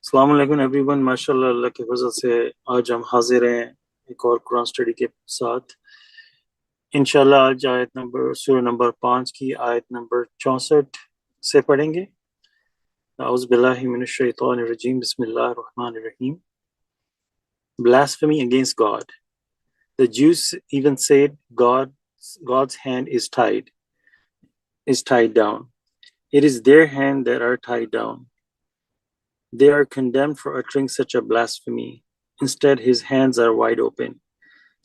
السلام علیکم every one, ماشاء اللہ اللہ کے فضل سے آج ہم حاضر ہیں ایک اور قرآن اسٹڈی کے ساتھ. انشاءاللہ آج سورہ نمبر 5 کی آیت نمبر 64 سے پڑھیں گے. اعوذ باللہ من الشیطان الرجیم، بسم اللہ الرحمن الرحیم. Blasphemy against God. The Jews even said God's hand is tied down. It is their hand that are tied down. They are condemned for uttering such a blasphemy. Instead, his hands are wide open,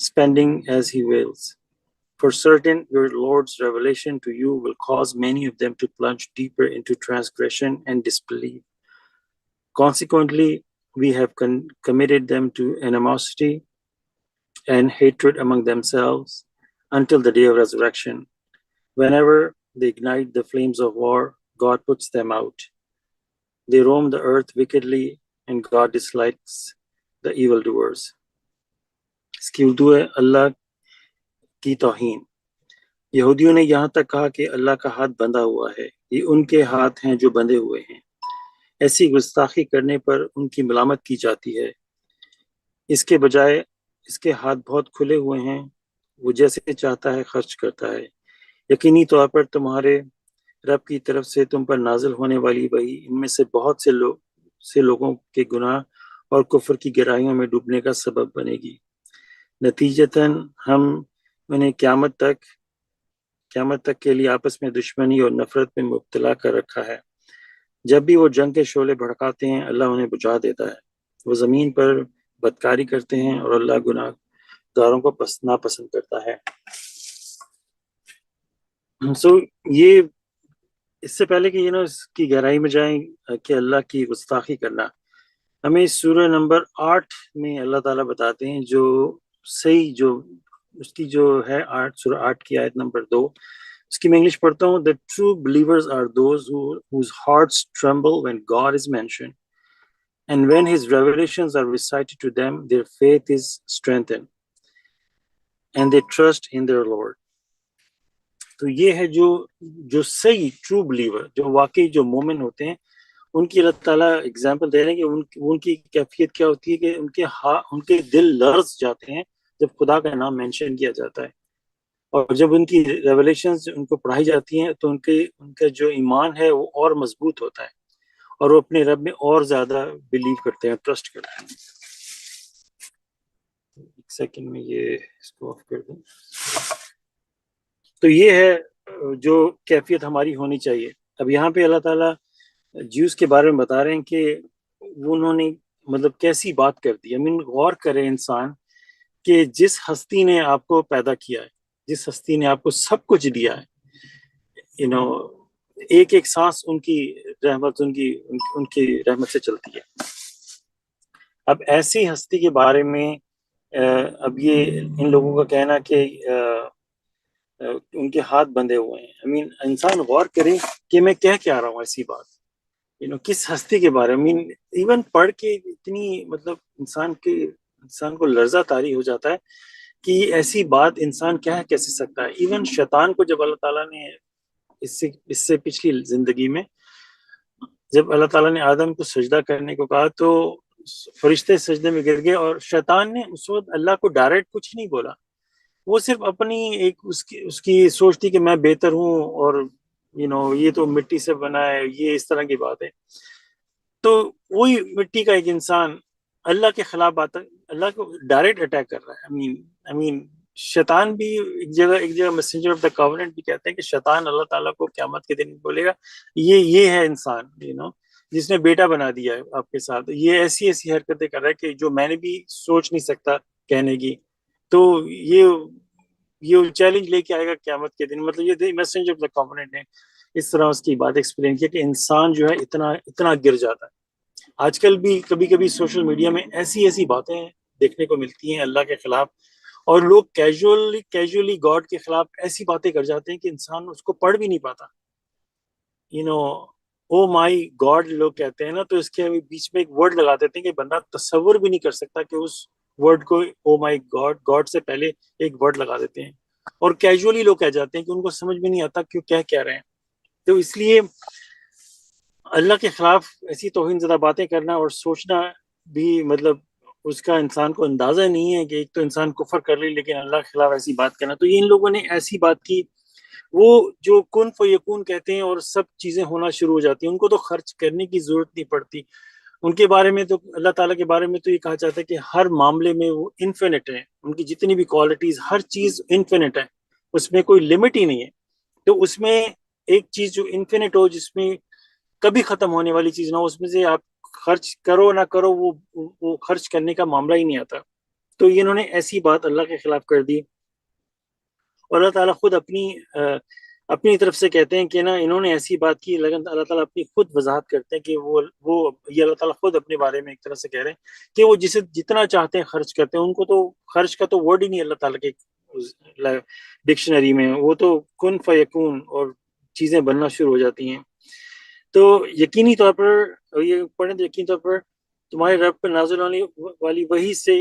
spending as he wills. For certain, your Lord's revelation to you will cause many of them to plunge deeper into transgression and disbelief. Consequently, we have committed them to animosity and hatred among themselves until the day of resurrection. Whenever they ignite the flames of war, God puts them out. They roam the earth wickedly, and God dislikes the evildoers. اس کی اردو ہے اللہ کی توہین. یہودیوں نے یہاں تک کہا کہ اللہ کا ہاتھ بندھا ہوا ہے، یہ ان کے ہاتھ ہیں جو بندھے ہوئے ہیں. ایسی گستاخی کرنے پر ان کی ملامت کی جاتی ہے. اس کے بجائے اس کے ہاتھ بہت کھلے ہوئے ہیں، وہ جیسے چاہتا ہے خرچ کرتا ہے. یقینی طور پر تمہارے رب کی طرف سے تم پر نازل ہونے والی وحی ان میں سے بہت سے لوگوں کے گناہ اور کفر کی گہرائیوں میں ڈوبنے کا سبب بنے گی. نتیجتاً ہم انہیں قیامت تک کے لیے آپس میں دشمنی اور نفرت میں مبتلا کر رکھا ہے. جب بھی وہ جنگ کے شعلے بھڑکاتے ہیں اللہ انہیں بجھا دیتا ہے. وہ زمین پر بدکاری کرتے ہیں اور اللہ گناہ گاروں کو ناپسند کرتا ہے. یہ اس سے پہلے کہ اس کی گہرائی میں جائیں کہ اللہ کی گستاخی کرنا، ہمیں سورہ نمبر 8 میں اللہ تعالیٰ بتاتے ہیں جو اس کی جو ہے سورہ 8 کی آیت نمبر 2، اس کی میں انگلش پڑھتا ہوں. The true believers are those whose hearts tremble when God is mentioned, and when his revelations are recited to them, their faith is strengthened, and they trust in their Lord. تو یہ ہے جو صحیح true believer, جو واقعی جو مومن ہوتے ہیں، ان کی اللہ تعالیٰ اگزامپل دے رہے ہیں کہ ان کی کیفیت کیا ہوتی ہے کہ ان کے دل لرز جاتے ہیں جب خدا کا نام مینشن کیا جاتا ہے، اور جب ان کی ریولیشنز ان کو پڑھائی جاتی ہیں تو ان کا جو ایمان ہے وہ اور مضبوط ہوتا ہے، اور وہ اپنے رب میں اور زیادہ بلیو کرتے ہیں، ٹرسٹ کرتے ہیں. ایک سیکنڈ میں یہ اس کو آف کر دوں. تو یہ ہے جو کیفیت ہماری ہونی چاہیے. اب یہاں پہ اللہ تعالیٰ جیوز کے بارے میں بتا رہے ہیں کہ انہوں نے مطلب کیسی بات کر دی. غور کرے انسان کہ جس ہستی نے آپ کو پیدا کیا ہے، جس ہستی نے آپ کو سب کچھ دیا ہے، ایک ایک سانس ان کی رحمت سے چلتی ہے. اب ایسی ہستی کے بارے میں اب یہ ان لوگوں کا کہنا کہ ان کے ہاتھ بندھے ہوئے ہیں. انسان غور کرے کہ میں کیا رہا ہوں ایسی بات، کس ہستی کے بارے میں. ایون پڑھ کے اتنی مطلب انسان کو لرزہ طاری ہو جاتا ہے کہ ایسی بات انسان کہہ سکتا ہے. ایون شیطان کو جب اللہ تعالیٰ نے اس سے پچھلی زندگی میں جب اللہ تعالیٰ نے آدم کو سجدہ کرنے کو کہا تو فرشتے سجدے میں گر گئے، اور شیطان نے اس وقت اللہ کو ڈائریکٹ کچھ نہیں بولا. وہ صرف اپنی ایک اس کی سوچ تھی کہ میں بہتر ہوں، اور یہ تو مٹی سے بنا ہے، یہ اس طرح کی بات ہے. تو وہی مٹی کا ایک انسان اللہ کے خلاف آتا ہے، اللہ کو ڈائریکٹ اٹیک کر رہا ہے. شیطان بھی ایک جگہ میسنجر آف دا کاوننٹ بھی کہتے ہیں کہ شیطان اللہ تعالیٰ کو قیامت کے دن بولے گا یہ ہے انسان جس نے بیٹا بنا دیا ہے آپ کے ساتھ، یہ ایسی حرکتیں کر رہا ہے کہ جو میں نے بھی سوچ نہیں سکتا کہنے کی. تو یہ چیلنج لے کے آئے گا قیامت کے دن. مطلب یہ میسنجر آف دا کاوننٹ نے اس طرح اس کی بات ایکسپلین کیا کہ انسان جو ہے اتنا گر جاتا ہے. آج کل بھی کبھی کبھی سوشل میڈیا میں ایسی باتیں دیکھنے کو ملتی ہیں اللہ کے خلاف، اور لوگ کیجولی گاڈ کے خلاف ایسی باتیں کر جاتے ہیں کہ انسان اس کو پڑھ بھی نہیں پاتا. او مائی گاڈ لوگ کہتے ہیں نا، تو اس کے بیچ میں ایک ورڈ لگا دیتے ہیں کہ بندہ تصور بھی نہیں کر سکتا کہ اس ورڈ کو او مائی گاڈ سے پہلے ایک ورڈ لگا دیتے ہیں، اور کیجولی لوگ کہہ جاتے ہیں کہ ان کو سمجھ بھی نہیں آتا کہ کیا کہہ رہے ہیں. تو اس لیے اللہ کے خلاف ایسی توہین زدہ باتیں کرنا اور سوچنا بھی مطلب اس کا انسان کو اندازہ نہیں ہے کہ ایک تو انسان کفر کر لے لیکن اللہ کے خلاف ایسی بات کرنا. تو یہ ان لوگوں نے ایسی بات کی، وہ جو کن فیکون کہتے ہیں اور سب چیزیں ہونا شروع ہو جاتی ہیں، ان کو تو خرچ کرنے کی ضرورت نہیں پڑتی. ان کے بارے میں تو اللہ تعالیٰ کے بارے میں تو یہ کہا جاتا ہے کہ ہر معاملے میں وہ انفینٹ ہے، ان کی جتنی بھی کوالٹیز ہر چیز انفینٹ ہے، اس میں کوئی لمٹ ہی نہیں ہے. تو اس میں ایک چیز جو انفینٹ ہو، جس میں کبھی ختم ہونے والی چیز نہ ہو، اس میں سے آپ خرچ کرو نہ کرو وہ خرچ کرنے کا معاملہ ہی نہیں آتا. تو یہ انہوں نے ایسی بات اللہ کے خلاف کر دی. اور اللہ تعالیٰ خود اپنی طرف سے کہتے ہیں کہ نا انہوں نے ایسی بات کی، لیکن اللہ تعالیٰ اپنی خود وضاحت کرتے ہیں کہ وہ یہ اللہ تعالیٰ خود اپنے بارے میں ایک طرح سے کہہ رہے ہیں کہ وہ جسے جتنا چاہتے ہیں خرچ کرتے ہیں. ان کو تو خرچ کا تو ورڈ ہی نہیں اللہ تعالیٰ کے ڈکشنری میں، وہ تو کن فیکون اور چیزیں بننا شروع ہو جاتی ہیں. تو یقینی طور پر یہ پڑھیں تو یقینی طور پر تمہارے رب پر نازل ہونے والی وحی سے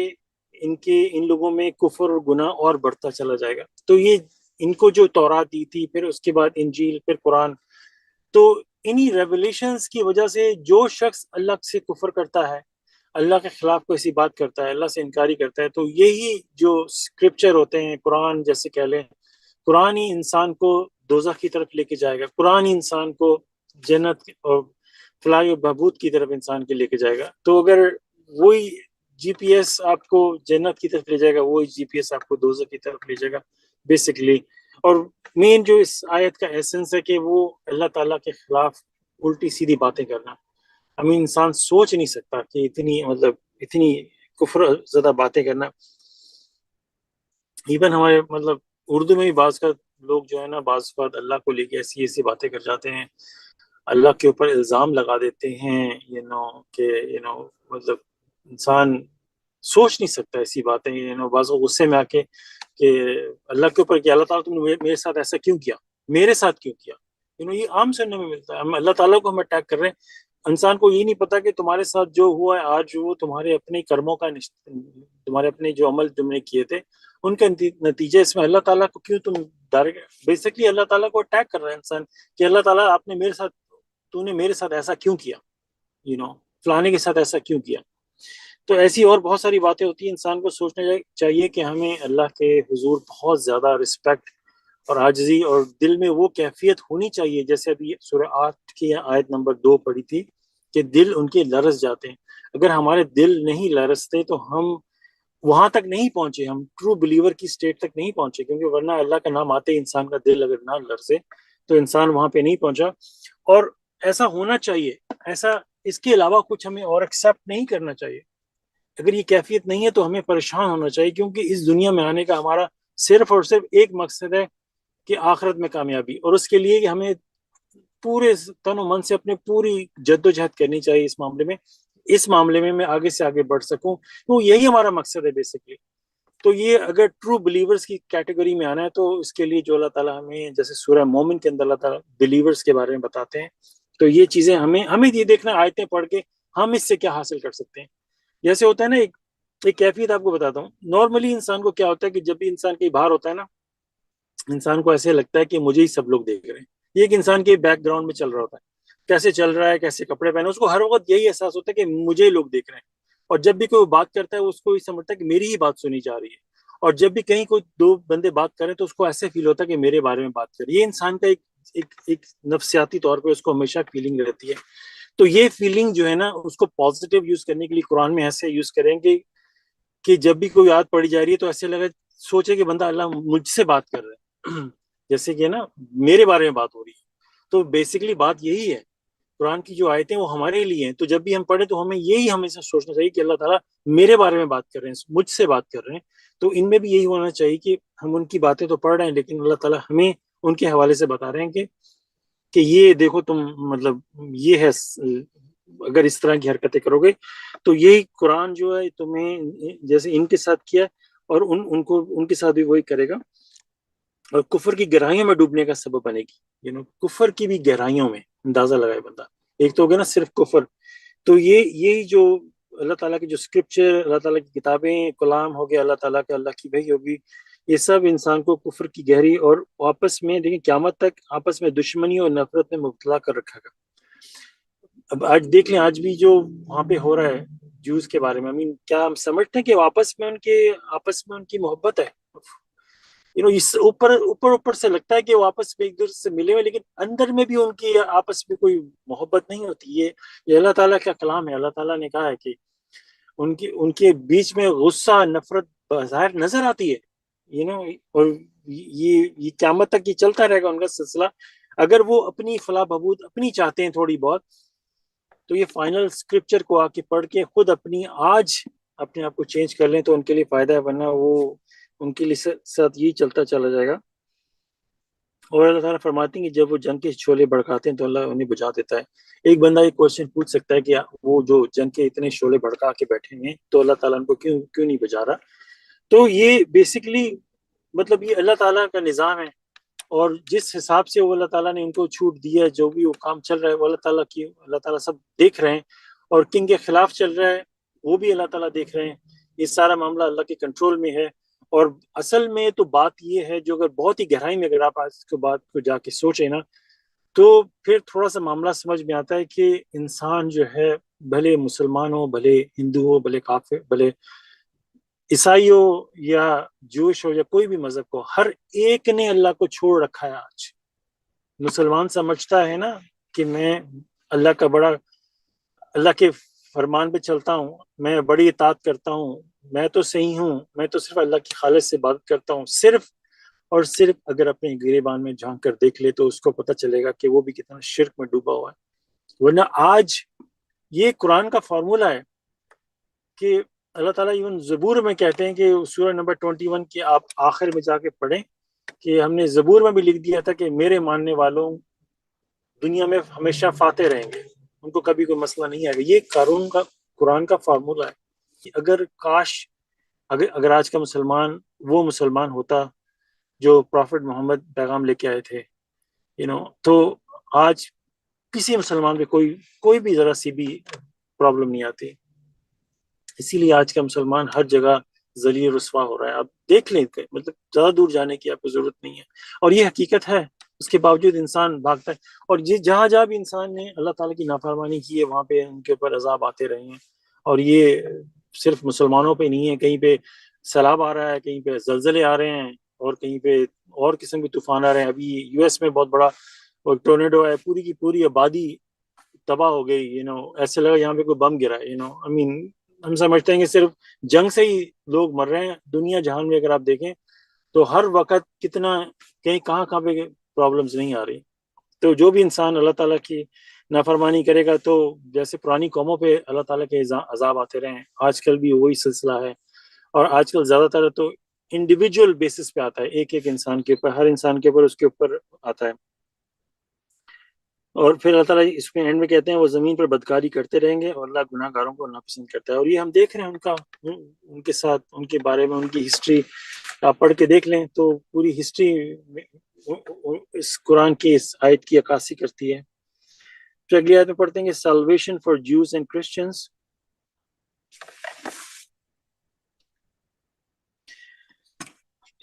ان لوگوں میں کفر اور گناہ اور بڑھتا چلا جائے گا. تو یہ ان کو جو تورات دی تھی، پھر اس کے بعد انجیل، پھر قرآن، تو انہی ریولیشنز کی وجہ سے جو شخص اللہ سے کفر کرتا ہے، اللہ کے خلاف کوئی ایسی بات کرتا ہے، اللہ سے انکاری کرتا ہے، تو یہی جو اسکرپچر ہوتے ہیں، قرآن جیسے کہہ لیں، قرآن ہی انسان کو دوزخ کی طرف لے کے جائے گا، قرآن ہی انسان کو جنت اور فلاح و بہبود کی طرف انسان کے لے کے جائے گا. تو اگر وہی جی پی ایس آپ کو جنت کی طرف لے جائے گا، وہی جی پی ایس آپ کو دوزخ کی طرف لے جائے گا بیسکلی. اور مین جو اس آیت کا ایسنس ہے کہ وہ اللہ تعالیٰ کے خلاف الٹی سیدھی باتیں کرنا. ہمیں انسان سوچ نہیں سکتا کہ اتنی کفر زدہ باتیں کرنا. ایون ہمارے اردو میں بھی بعض کا لوگ جو ہے نا، بعض بات اللہ کو لے کے ایسی ایسی باتیں کر جاتے ہیں، اللہ کے اوپر الزام لگا دیتے ہیں کہ انسان سوچ نہیں سکتا ایسی باتیں. بعض غصے میں آ کے کہ اللہ کے اوپر کہ اللہ تعالیٰ تم نے میرے ساتھ ایسا کیوں کیا، میرے ساتھ کیوں کیا. یہ عام سننے میں ملتا ہے. ہم اللہ تعالیٰ کو ہم اٹیک کر رہے ہیں. انسان کو یہ نہیں پتا کہ تمہارے ساتھ جو ہوا ہے آج، وہ تمہارے اپنے کرموں کا تمہارے اپنے جو عمل تم نے کیے تھے ان کا نتیجہ. اس میں اللہ تعالیٰ کو کیوں تم ڈائریکٹ بیسکلی اللہ تعالیٰ کو اٹیک کر رہا ہے انسان کہ اللہ تعالیٰ آپ نے تو نے میرے ساتھ ایسا کیوں کیا، فلانے کے ساتھ ایسا کیوں کیا. تو ایسی اور بہت ساری باتیں ہوتی ہیں. انسان کو سوچنا چاہیے کہ ہمیں اللہ کے حضور بہت زیادہ رسپیکٹ اور عاجزی اور دل میں وہ کیفیت ہونی چاہیے، جیسے ابھی سورہ 8 کی آیت نمبر 2 پڑھی تھی کہ دل ان کے لرز جاتے ہیں. اگر ہمارے دل نہیں لرزتے تو ہم وہاں تک نہیں پہنچے، ہم ٹرو بلیور کی سٹیٹ تک نہیں پہنچے، کیونکہ ورنہ اللہ کا نام آتے انسان کا دل اگر نہ لرزے تو انسان وہاں پہ نہیں پہنچا. اور ایسا ہونا چاہیے، اس کے علاوہ کچھ ہمیں اور ایکسیپٹ نہیں کرنا چاہیے. اگر یہ کیفیت نہیں ہے تو ہمیں پریشان ہونا چاہیے، کیونکہ اس دنیا میں آنے کا ہمارا صرف اور صرف ایک مقصد ہے کہ آخرت میں کامیابی. اور اس کے لیے کہ ہمیں پورے تن و من سے اپنے پوری جد و جہد کرنی چاہیے اس معاملے میں آگے سے آگے بڑھ سکوں، تو یہی ہمارا مقصد ہے بیسکلی. تو یہ اگر ٹرو بلیورز کی کیٹیگری میں آنا ہے تو اس کے لیے جو اللہ تعالیٰ ہمیں جیسے سورہ مومن کے اندر اللہ تعالیٰ بلیورز کے بارے میں بتاتے ہیں، تو یہ چیزیں ہمیں یہ دیکھنا آیتیں پڑھ کے ہم اس سے کیا حاصل کر سکتے ہیں. جیسے ہوتا ہے نا، ایک کیفیت آپ کو بتاتا ہوں. نارملی انسان کو کیا ہوتا ہے کہ جب بھی انسان کہیں باہر ہوتا ہے نا، انسان کو ایسے لگتا ہے کہ مجھے ہی سب لوگ دیکھ رہے ہیں. یہ ایک انسان کے بیک گراؤنڈ میں چل رہا ہوتا ہے، کیسے چل رہا ہے، کیسے کپڑے پہنے، اس کو ہر وقت یہی احساس ہوتا ہے کہ مجھے ہی لوگ دیکھ رہے ہیں. اور جب بھی کوئی بات کرتا ہے اس کو یہ سمجھتا ہے کہ میری ہی بات سنی جا رہی ہے. اور جب بھی کہیں کوئی دو بندے بات کریں تو اس کو ایسے فیل ہوتا ہے کہ میرے بارے میں بات کریں. یہ انسان کا ایک نفسیاتی طور پہ اس کو ہمیشہ فیلنگ رہتی ہے. تو یہ فیلنگ جو ہے نا، اس کو پازیٹیو یوز کرنے کے لیے قرآن میں ایسے یوز کریں گے کہ جب بھی کوئی یاد پڑی جا رہی ہے تو ایسے لگے، سوچے کہ بندہ اللہ مجھ سے بات کر رہا ہے جیسے کہ نا میرے بارے میں بات ہو رہی ہے. تو بیسکلی بات یہی ہے، قرآن کی جو آیتیں وہ ہمارے لیے ہیں. تو جب بھی ہم پڑھیں تو ہمیں یہی ہمیشہ سوچنا چاہیے کہ اللہ تعالیٰ میرے بارے میں بات کر رہے ہیں، مجھ سے بات کر رہے ہیں. تو ان میں بھی یہی ہونا چاہیے کہ ہم ان کی باتیں تو پڑھ رہے ہیں، لیکن اللہ تعالیٰ ہمیں ان کے حوالے سے بتا رہے ہیں کہ یہ دیکھو تم یہ ہے، اگر اس طرح کی حرکتیں کرو گے تو یہی قرآن جو ہے تمہیں جیسے ان کے ساتھ کیا اور ان کے ساتھ بھی وہی کرے گا، اور کفر کی گہرائیوں میں ڈوبنے کا سبب بنے گی. کفر کی بھی گہرائیوں میں اندازہ لگائے بندہ. ایک تو ہو گیا نا صرف کفر، تو یہی جو اللہ تعالیٰ کی جو اسکرپچر، اللہ تعالیٰ کی کتابیں، کلام ہو گیا اللہ تعالیٰ کا، اللہ کی وحی ہوگی، یہ سب انسان کو کفر کی گہری اور آپس میں دیکھیں قیامت تک آپس میں دشمنی اور نفرت میں مبتلا کر رکھا گا. اب آج دیکھ لیں، آج بھی جو وہاں پہ ہو رہا ہے جوز کے بارے میں، کیا ہم سمجھتے ہیں کہ آپس میں ان کی محبت ہے؟ اس اوپر اوپر اوپر سے لگتا ہے کہ وہ آپس میں ایک دوسرے سے ملے ہوئے، لیکن اندر میں بھی ان کی آپس میں کوئی محبت نہیں ہوتی. یہ اللہ تعالیٰ کا کلام ہے. اللہ تعالیٰ نے کہا ہے کہ ان کے بیچ میں غصہ، نفرت ظاہر نظر آتی ہے. اور یہ قیامت تک یہ چلتا رہے گا ان کا سلسلہ. اگر وہ اپنی فلاح بہبود اپنی چاہتے ہیں تھوڑی بہت، تو یہ فائنل اسکرپچر کو آ کے پڑھ کے خود آج اپنے آپ کو چینج کر لیں تو ان کے لیے فائدہ ہے، ورنہ وہ ان کے لیے ساتھ یہی چلتا چلا جائے گا. اور اللہ تعالیٰ فرماتے ہیں کہ جب وہ جنگ کے شعلے بھڑکاتے ہیں تو اللہ انہیں بجھا دیتا ہے. ایک بندہ ایک کوشچن پوچھ سکتا ہے کہ وہ جو جنگ کے اتنے شعلے بھڑکا کے بیٹھے ہیں تو اللہ تعالیٰ ان کو کیوں نہیں بجھا رہا؟ تو یہ بیسیکلی مطلب یہ اللہ تعالیٰ کا نظام ہے، اور جس حساب سے وہ اللہ تعالیٰ نے ان کو چھوٹ دی ہے، جو بھی وہ کام چل رہا ہے وہ اللہ تعالیٰ سب دیکھ رہے ہیں. اور کن کے خلاف چل رہا ہے وہ بھی اللہ تعالیٰ دیکھ رہے ہیں. یہ سارا معاملہ اللہ کے کنٹرول میں ہے. اور اصل میں تو بات یہ ہے، جو اگر بہت ہی گہرائی میں اگر آپ اس کے بات کو جا کے سوچیں نا، تو پھر تھوڑا سا معاملہ سمجھ میں آتا ہے کہ انسان جو ہے، بھلے مسلمان ہو، بھلے ہندو ہو، بھلے کافر، بھلے عیسائی ہو یا جوش ہو یا کوئی بھی مذہب کو، ہر ایک نے اللہ کو چھوڑ رکھا ہے. آج مسلمان سمجھتا ہے نا کہ میں اللہ کے فرمان پہ چلتا ہوں، میں بڑی اطاعت کرتا ہوں، میں تو صحیح ہوں، میں تو صرف اللہ کی خالص سے عبادت کرتا ہوں. صرف اور صرف اگر اپنے گریبان میں جھانک کر دیکھ لے تو اس کو پتہ چلے گا کہ وہ بھی کتنا شرک میں ڈوبا ہوا ہے. ورنہ آج یہ قرآن کا فارمولہ ہے کہ اللہ تعالیٰ ایون زبور میں کہتے ہیں کہ سورہ نمبر 21 کے آپ آخر میں جا کے پڑھیں کہ ہم نے زبور میں بھی لکھ دیا تھا کہ میرے ماننے والوں دنیا میں ہمیشہ فاتح رہیں گے، ان کو کبھی کوئی مسئلہ نہیں آئے گا. یہ قرآن کا فارمولہ ہے. اگر آج کا مسلمان وہ مسلمان ہوتا جو پروفٹ محمد پیغام لے کے آئے تھے، تو آج کسی مسلمان پہ کوئی بھی ذرا سی بھی پرابلم نہیں آتی. اسی لیے آج کا مسلمان ہر جگہ ذلیل رسوا ہو رہا ہے. آپ دیکھ لیں، مطلب زیادہ دور جانے کی آپ کو ضرورت نہیں ہے، اور یہ حقیقت ہے. اس کے باوجود انسان بھاگتا ہے، اور جہاں بھی انسان نے اللہ تعالیٰ کی نافرمانی کی ہے وہاں پہ ان کے اوپر عذاب آتے رہے ہیں. اور یہ صرف مسلمانوں پہ نہیں ہے، کہیں پہ سیلاب آ رہا ہے، کہیں پہ زلزلے آ رہے ہیں، اور کہیں پہ اور قسم کے طوفان آ رہے ہیں. ابھی یو ایس میں بہت بڑا ٹورنیڈو ہے، پوری کی پوری آبادی تباہ ہو گئی. ایسے لگا یہاں پہ کوئی بم گرا ہے. ہم سمجھتے ہیں کہ صرف جنگ سے ہی لوگ مر رہے ہیں. دنیا جہان میں اگر آپ دیکھیں تو ہر وقت کہاں پہ پرابلمز نہیں آ رہی. تو جو بھی انسان اللہ تعالیٰ کی نافرمانی کرے گا تو جیسے پرانی قوموں پہ اللہ تعالیٰ کے عذاب آتے رہے ہیں، آج کل بھی وہی سلسلہ ہے. اور آج کل زیادہ تر تو انڈیویجول بیسس پہ آتا ہے، ایک انسان کے اوپر، ہر انسان کے اوپر اس کے اوپر آتا ہے. اور پھر اللہ تعالیٰ اس میں اینڈ میں کہتے ہیں وہ زمین پر بدکاری کرتے رہیں گے اور اللہ گناہ گاروں کو ناپسند کرتا ہے. اور یہ ہم دیکھ رہے ہیں ان کے ساتھ، ان کے بارے میں ان کی ہسٹری آپ پڑھ کے دیکھ لیں تو پوری ہسٹری اس قرآن کی اس آیت کی عکاسی کرتی ہے. پھر اگلی آیت میں پڑھتے ہیں کہ salvation for Jews and Christians.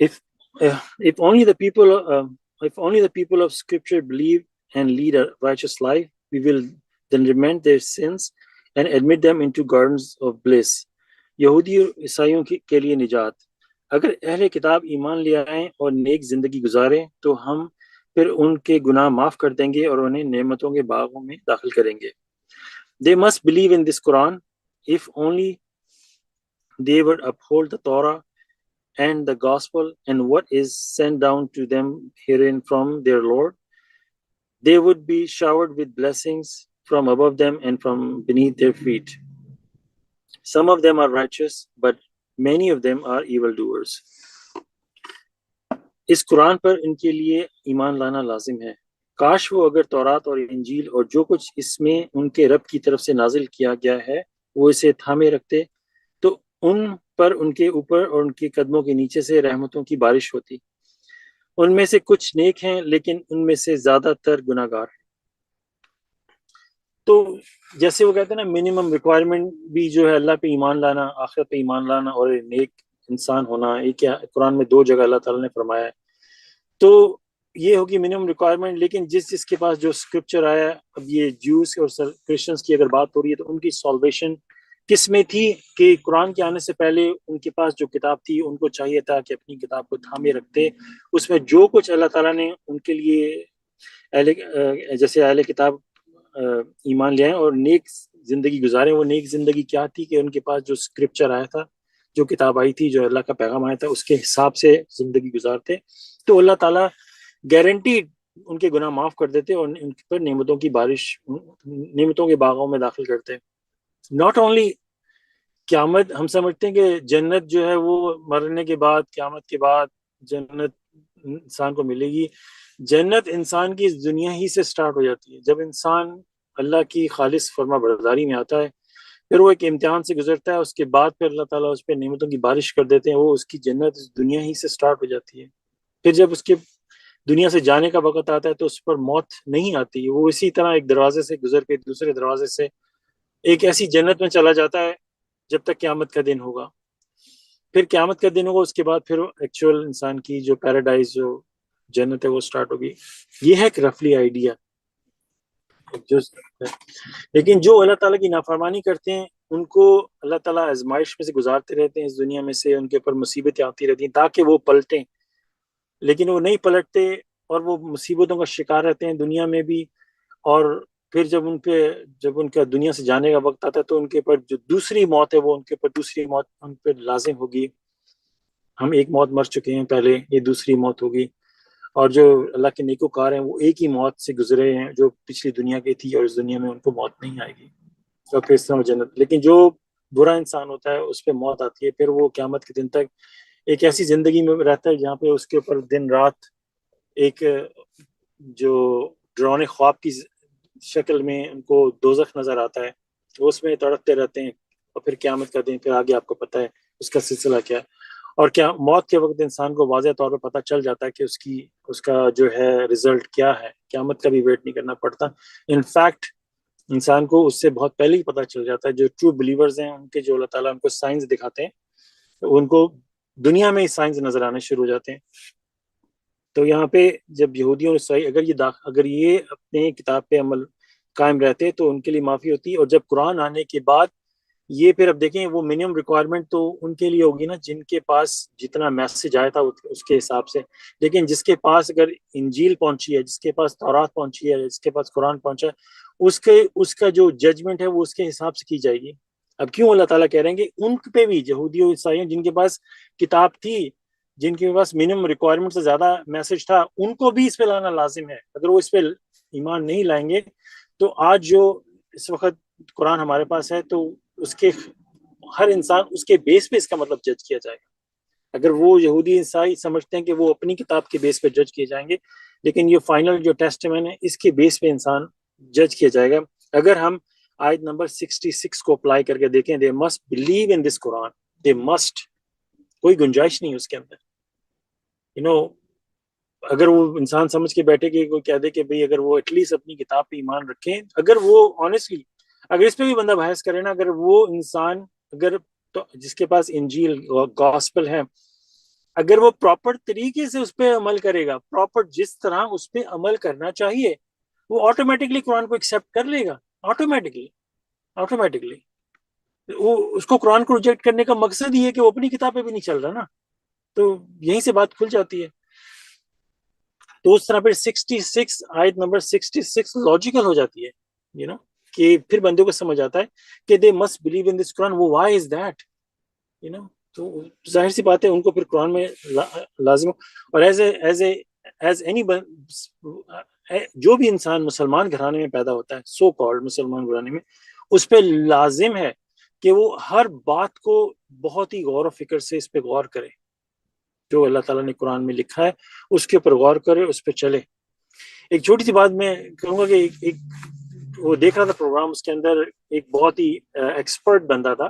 If only the people of Scripture believe and lead a righteous life, we will then repent their sins and admit them into gardens of bliss. یہودی اور عیسائیوں کے لیے نجات. اگر اہل کتاب ایمان لے آئیں اور نیک زندگی گزاریں تو ہم پھر ان کے گناہ معاف کر دیں گے اور انہیں نعمتوں کے باغوں میں داخل کریں گے. They must believe in this Quran. If only they would uphold the Torah and the gospel and what is sent down to them herein from their Lord, they would be showered with blessings from above them and from beneath their feet. Some of them are righteous, but many of them are evildoers. اس قرآن پر ان کے لیے ایمان لانا لازم ہے. کاش وہ اگر تورات اور انجیل اور جو کچھ اس میں ان کے رب کی طرف سے نازل کیا گیا ہے وہ اسے تھامے رکھتے تو ان پر ان کے اوپر اور ان کے قدموں کے نیچے سے رحمتوں کی بارش ہوتی. ان میں سے کچھ نیک ہیں لیکن ان میں سے زیادہ تر گناہ گار ہیں. تو جیسے وہ کہتے ہیں نا، منیمم ریکوائرمنٹ بھی جو ہے اللہ پہ ایمان لانا، آخرت پہ ایمان لانا اور نیک انسان ہونا، یہ کیا قرآن میں 2 جگہ اللہ تعالیٰ نے فرمایا ہے. تو یہ ہوگی منیمم ریکوائرمنٹ. لیکن جس کے پاس جو اسکرپچر آیا, اب یہ جوز اور کرسچنس کی اگر بات ہو رہی ہے تو ان کی سالویشن کس میں تھی کہ قرآن کے آنے سے پہلے ان کے پاس جو کتاب تھی ان کو چاہیے تھا کہ اپنی کتاب کو تھامے رکھتے, اس میں جو کچھ اللہ تعالیٰ نے ان کے لیے جیسے اہل کتاب ایمان لے آئیں اور نیک زندگی گزاریں. وہ نیک زندگی کیا تھی کہ ان کے پاس جو اسکرپچر آیا تھا, جو کتاب آئی تھی, جو اللہ کا پیغام آیا تھا, اس کے حساب سے زندگی گزارتے تو اللہ تعالیٰ گارنٹی ان کے گناہ معاف کر دیتے اور ان پر نعمتوں کی بارش, نعمتوں کے باغوں میں داخل کرتے. ناٹ اونلی قیامت, ہم سمجھتے ہیں کہ جنت جو ہے وہ مرنے کے بعد, قیامت کے بعد جنت انسان کو ملے گی. جنت انسان کی اس دنیا ہی سے سٹارٹ ہو جاتی ہے. جب انسان اللہ کی خالص فرما برداری میں آتا ہے, پھر وہ ایک امتحان سے گزرتا ہے, اس کے بعد پھر اللہ تعالیٰ اس پہ نعمتوں کی بارش کر دیتے ہیں, وہ اس کی جنت اس دنیا ہی سے سٹارٹ ہو جاتی ہے. پھر جب اس کے دنیا سے جانے کا وقت آتا ہے تو اس پر موت نہیں آتی, وہ اسی طرح ایک دروازے سے گزر کے دوسرے دروازے سے ایک ایسی جنت میں چلا جاتا ہے جب تک قیامت کا دن ہوگا. پھر قیامت کا دن ہوگا, اس کے بعد پھر ایکچوئل انسان کی جو پیراڈائز, جو جنت ہے, وہ سٹارٹ ہوگی. یہ ہے ایک رفلی آئیڈیا. لیکن جو اللہ تعالیٰ کی نافرمانی کرتے ہیں ان کو اللہ تعالیٰ آزمائش میں سے گزارتے رہتے ہیں, اس دنیا میں سے ان کے اوپر مصیبتیں آتی رہتی ہیں تاکہ وہ پلٹیں, لیکن وہ نہیں پلٹتے اور وہ مصیبتوں کا شکار رہتے ہیں دنیا میں بھی. اور پھر جب ان کا دنیا سے جانے کا وقت آتا ہے تو ان کے اوپر جو دوسری موت ہے, وہ ان کے اوپر دوسری موت ان پہ لازم ہوگی. ہم ایک موت مر چکے ہیں پہلے, یہ دوسری موت ہوگی. اور جو اللہ کے نیکوکار ہیں وہ ایک ہی موت سے گزرے ہیں جو پچھلی دنیا کی تھی, اور اس دنیا میں ان کو موت نہیں آئے گی, اور پھر اس طرح جنت. لیکن جو برا انسان ہوتا ہے اس پہ موت آتی ہے, پھر وہ قیامت کے دن تک ایک ایسی زندگی میں رہتا ہے جہاں پہ اس کے اوپر دن رات ایک جو ڈراؤنے خواب کی شکل میں ان کو دوزخ نظر آتا ہے, وہ اس میں تڑپتے رہتے ہیں. اور پھر قیامت کا دن, پھر آگے آپ کو پتہ ہے اس کا سلسلہ کیا ہے. اور کیا موت کے وقت انسان کو واضح طور پہ پتہ چل جاتا ہے کہ اس کا جو ہے رزلٹ کیا ہے. قیامت کا بھی ویٹ نہیں کرنا پڑتا. انفیکٹ انسان کو اس سے بہت پہلے ہی پتہ چل جاتا ہے. جو ٹرو بلیورز ہیں ان کے, جو اللہ تعالیٰ ان کو سائنس دکھاتے ہیں, ان کو دنیا میں ہی سائنس نظر آنے شروع ہو جاتے ہیں. تو یہاں پہ جب یہودیوں عیسائی اگر یہ اپنے کتاب پہ عمل قائم رہتے تو ان کے لیے معافی ہوتی. اور جب قرآن آنے کے بعد یہ پھر اب دیکھیں وہ منیمم ریکوائرمنٹ تو ان کے لیے ہوگی نا جن کے پاس جتنا میسج آیا تھا اس کے حساب سے. لیکن جس کے پاس اگر انجیل پہنچی ہے, جس کے پاس تورات پہنچی ہے, جس کے پاس قرآن پہنچا ہے, اس کا جو ججمنٹ ہے وہ اس کے حساب سے کی جائے گی. اب کیوں اللہ تعالیٰ کہہ رہے ہیں کہ ان پہ بھی, یہودی اور عیسائیوں جن کے پاس کتاب تھی, جن کے پاس منیمم ریکوائرمنٹ سے زیادہ میسج تھا, ان کو بھی اس پہ لانا لازم ہے. اگر وہ اس پہ ایمان نہیں لائیں گے تو آج جو اس وقت قرآن ہمارے پاس ہے تو اس کے ہر انسان اس کے بیس پہ اس کا مطلب جج کیا جائے گا. اگر وہ یہودی عیسائی سمجھتے ہیں کہ وہ اپنی کتاب کے بیس پہ جج کیے جائیں گے, لیکن یہ فائنل جو ٹیسٹمنٹ ہے اس کے بیس پہ انسان جج کیا جائے گا. اگر ہم آیت نمبر 66 کو اپلائی کر کے دیکھیں, they must believe in this Quran, they must, کوئی گنجائش نہیں اس کے اندر. اگر وہ انسان سمجھ کے بیٹھے کہ کوئی کہہ دے کہ بھئی اگر وہ ایٹ لیسٹ اپنی کتاب پہ ایمان رکھیں, اگر وہ آنیسٹلی, اگر اس پہ بھی بندہ بحث کرے نا, اگر وہ انسان اگر تو جس کے پاس انجیل گاسپل ہے, اگر وہ پراپر طریقے سے اس پہ عمل کرے گا, پراپر جس طرح اس پہ عمل کرنا چاہیے, وہ آٹومیٹکلی قرآن کو ایکسیپٹ کر لے گا. آٹومیٹکلی وہ اس کو قرآن کو ریجیکٹ کرنے کا مقصد یہ ہے کہ وہ اپنی کتاب پہ بھی نہیں چل رہا نا, تو یہیں سے بات کھل جاتی ہے. تو اس طرح پھر 66 آیت نمبر 66 لاجیکل ہو جاتی ہے, کہ پھر بندوں کو سمجھ آتا ہے کہ they must believe in this Quran. وہ why is that, تو ظاہر سی بات ہے ان کو پھر قرآن میں لازم ہو. اور ایز اینی جو بھی انسان مسلمان گھرانے میں پیدا ہوتا ہے, سو کالڈ مسلمان گھرانے میں, اس پہ لازم ہے کہ وہ ہر بات کو بہت ہی غور و فکر سے اس پہ غور کرے. جو اللہ تعالیٰ نے قرآن میں لکھا ہے اس کے اوپر غور کرے, اس پہ چلے. ایک چھوٹی سی بات میں کہوں گا کہ ایک وہ دیکھ رہا تھا پروگرام, اس کے اندر ایک بہت ہی ایکسپرٹ بندہ تھا,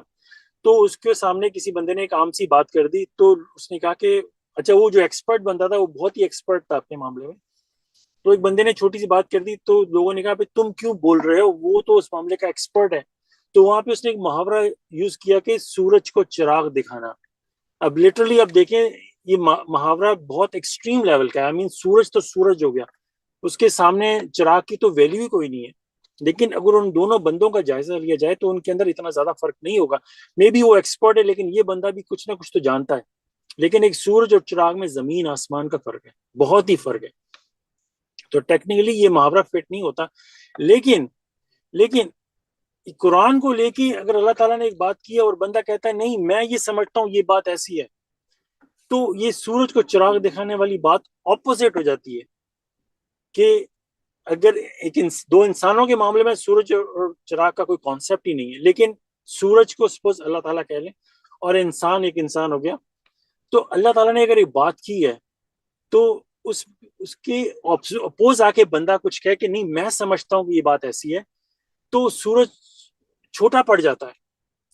تو اس کے سامنے کسی بندے نے ایک عام سی بات کر دی, تو اس نے کہا کہ اچھا وہ جو ایکسپرٹ بندہ تھا وہ بہت ہی ایکسپرٹ تھا اپنے معاملے میں, تو ایک بندے نے چھوٹی سی بات کر دی, تو لوگوں نے کہا کہ تم کیوں بول رہے ہو, وہ تو اس معاملے کا ایکسپرٹ ہے. تو وہاں پہ اس نے ایک محاورہ یوز کیا کہ سورج کو چراغ دکھانا. اب لٹرلی اب دیکھیں یہ محاورہ بہت ایکسٹریم لیول کا ہے. آئی مین سورج تو سورج ہو گیا, اس کے سامنے چراغ کی تو ویلیو ہی کوئی نہیں ہے. لیکن اگر ان دونوں بندوں کا جائزہ لیا جائے تو ان کے اندر اتنا زیادہ فرق نہیں ہوگا. مے بی وہ ایکسپرٹ ہے لیکن یہ بندہ بھی کچھ نہ کچھ تو جانتا ہے. لیکن ایک سورج اور چراغ میں زمین آسمان کا فرق ہے, بہت ہی فرق ہے. تو ٹیکنیکلی یہ محاورہ فٹ نہیں ہوتا. لیکن قرآن کو لے کے اگر اللہ تعالیٰ نے ایک بات کی ہے اور بندہ کہتا ہے نہیں میں یہ سمجھتا ہوں یہ بات ایسی ہے, تو یہ سورج کو چراغ دکھانے والی بات اپوزٹ ہو جاتی ہے. کہ اگر دو انسانوں کے معاملے میں سورج اور چراغ کا کوئی کانسیپٹ ہی نہیں ہے, لیکن سورج کو سپوز اللہ تعالیٰ کہہ لیں اور انسان ایک انسان ہو گیا, تو اللہ تعالیٰ نے اگر ایک بات کی ہے تو اس کے اپوز آ کے بندہ کچھ کہے کہ نہیں میں سمجھتا ہوں کہ یہ بات ایسی ہے, تو سورج چھوٹا پڑ جاتا ہے.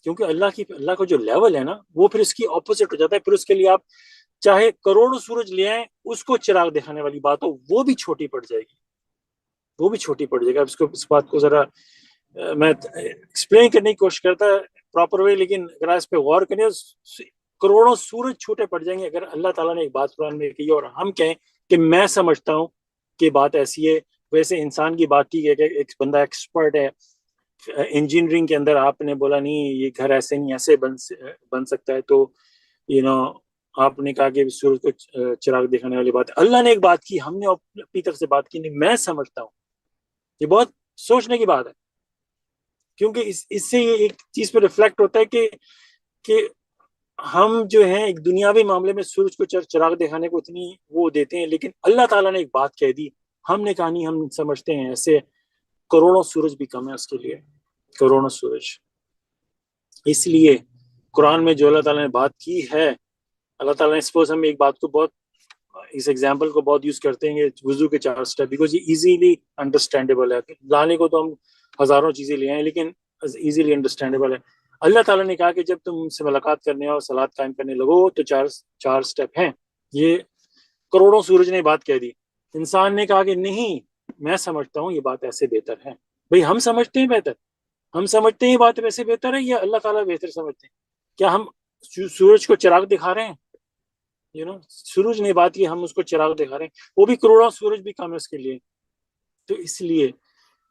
کیونکہ اللہ کا جو لیول ہے نا وہ پھر اس کی اپوزٹ ہو جاتا ہے. پھر اس کے لیے آپ چاہے کروڑوں سورج لے آئیں, اس کو چراغ دکھانے والی بات ہو وہ بھی چھوٹی پڑ جائے گی, وہ بھی چھوٹی پڑ جائے گا. اس بات کو ذرا میں ایکسپلین کرنے کی کوشش کرتا ہے پراپر وے, لیکن اگر اس پہ غور کریں کروڑوں سورج چھوٹے پڑ جائیں گے اگر اللہ تعالیٰ نے ایک بات قرآن میں کی اور ہم کہیں کہ میں سمجھتا ہوں کہ بات ایسی ہے. ویسے انسان کی بات کی ہے کہ ایک بندہ ایکسپرٹ ہے انجینئرنگ کے اندر, آپ نے بولا نہیں یہ گھر ایسے نہیں ایسے بن سکتا ہے, تو آپ نے کہا کہ سورج کو چراغ دکھانے والی بات ہے. اللہ نے ایک بات کی, ہم نے اپنی طرف سے بات کی نہیں میں سمجھتا ہوں. یہ بہت سوچنے کی بات ہے, کیونکہ اس سے یہ ایک چیز پہ ریفلیکٹ ہوتا ہے کہ ہم جو ہیں ایک دنیاوی معاملے میں سورج کو چراغ دکھانے کو اتنی وہ دیتے ہیں, لیکن اللہ تعالیٰ نے ایک بات کہہ دی, ہم نے کہا نہیں ہم سمجھتے ہیں ایسے کروڑوں سورج بھی کم ہے اس کے لیے, کروڑوں سورج. اس لیے قرآن میں جو اللہ تعالیٰ نے بات کی ہے, اللہ تعالیٰ نے سپوز ہم ایک بات کو بہت اس ایگزامپل کو بہت یوز کرتے ہیں وضو کے 4 سٹیپ, بیکاز یہ ایزیلی انڈرسٹینڈیبل ہے. لانے کو تو ہم ہزاروں چیزیں لے آئیں لیکن ایزیلی انڈرسٹینڈیبل ہے. اللہ تعالیٰ نے کہا کہ جب تم سے ملاقات کرنے اور صلات قائم کرنے لگو تو 4 سٹیپ ہیں. یہ کروڑوں سورج نے بات کہہ دی. انسان نے کہا کہ نہیں میں سمجھتا ہوں یہ بات ایسے بہتر ہے. بھئی ہم سمجھتے ہیں بہتر, ہم سمجھتے ہیں یہ بات ویسے بہتر ہے یا اللہ تعالیٰ بہتر سمجھتے ہیں؟ کیا ہم سورج کو چراغ دکھا رہے ہیں؟ سورج نے بات کی ہم اس کو چراغ دکھا رہے ہیں, وہ بھی کروڑوں سورج بھی کم ہے اس کے لیے. تو اس لیے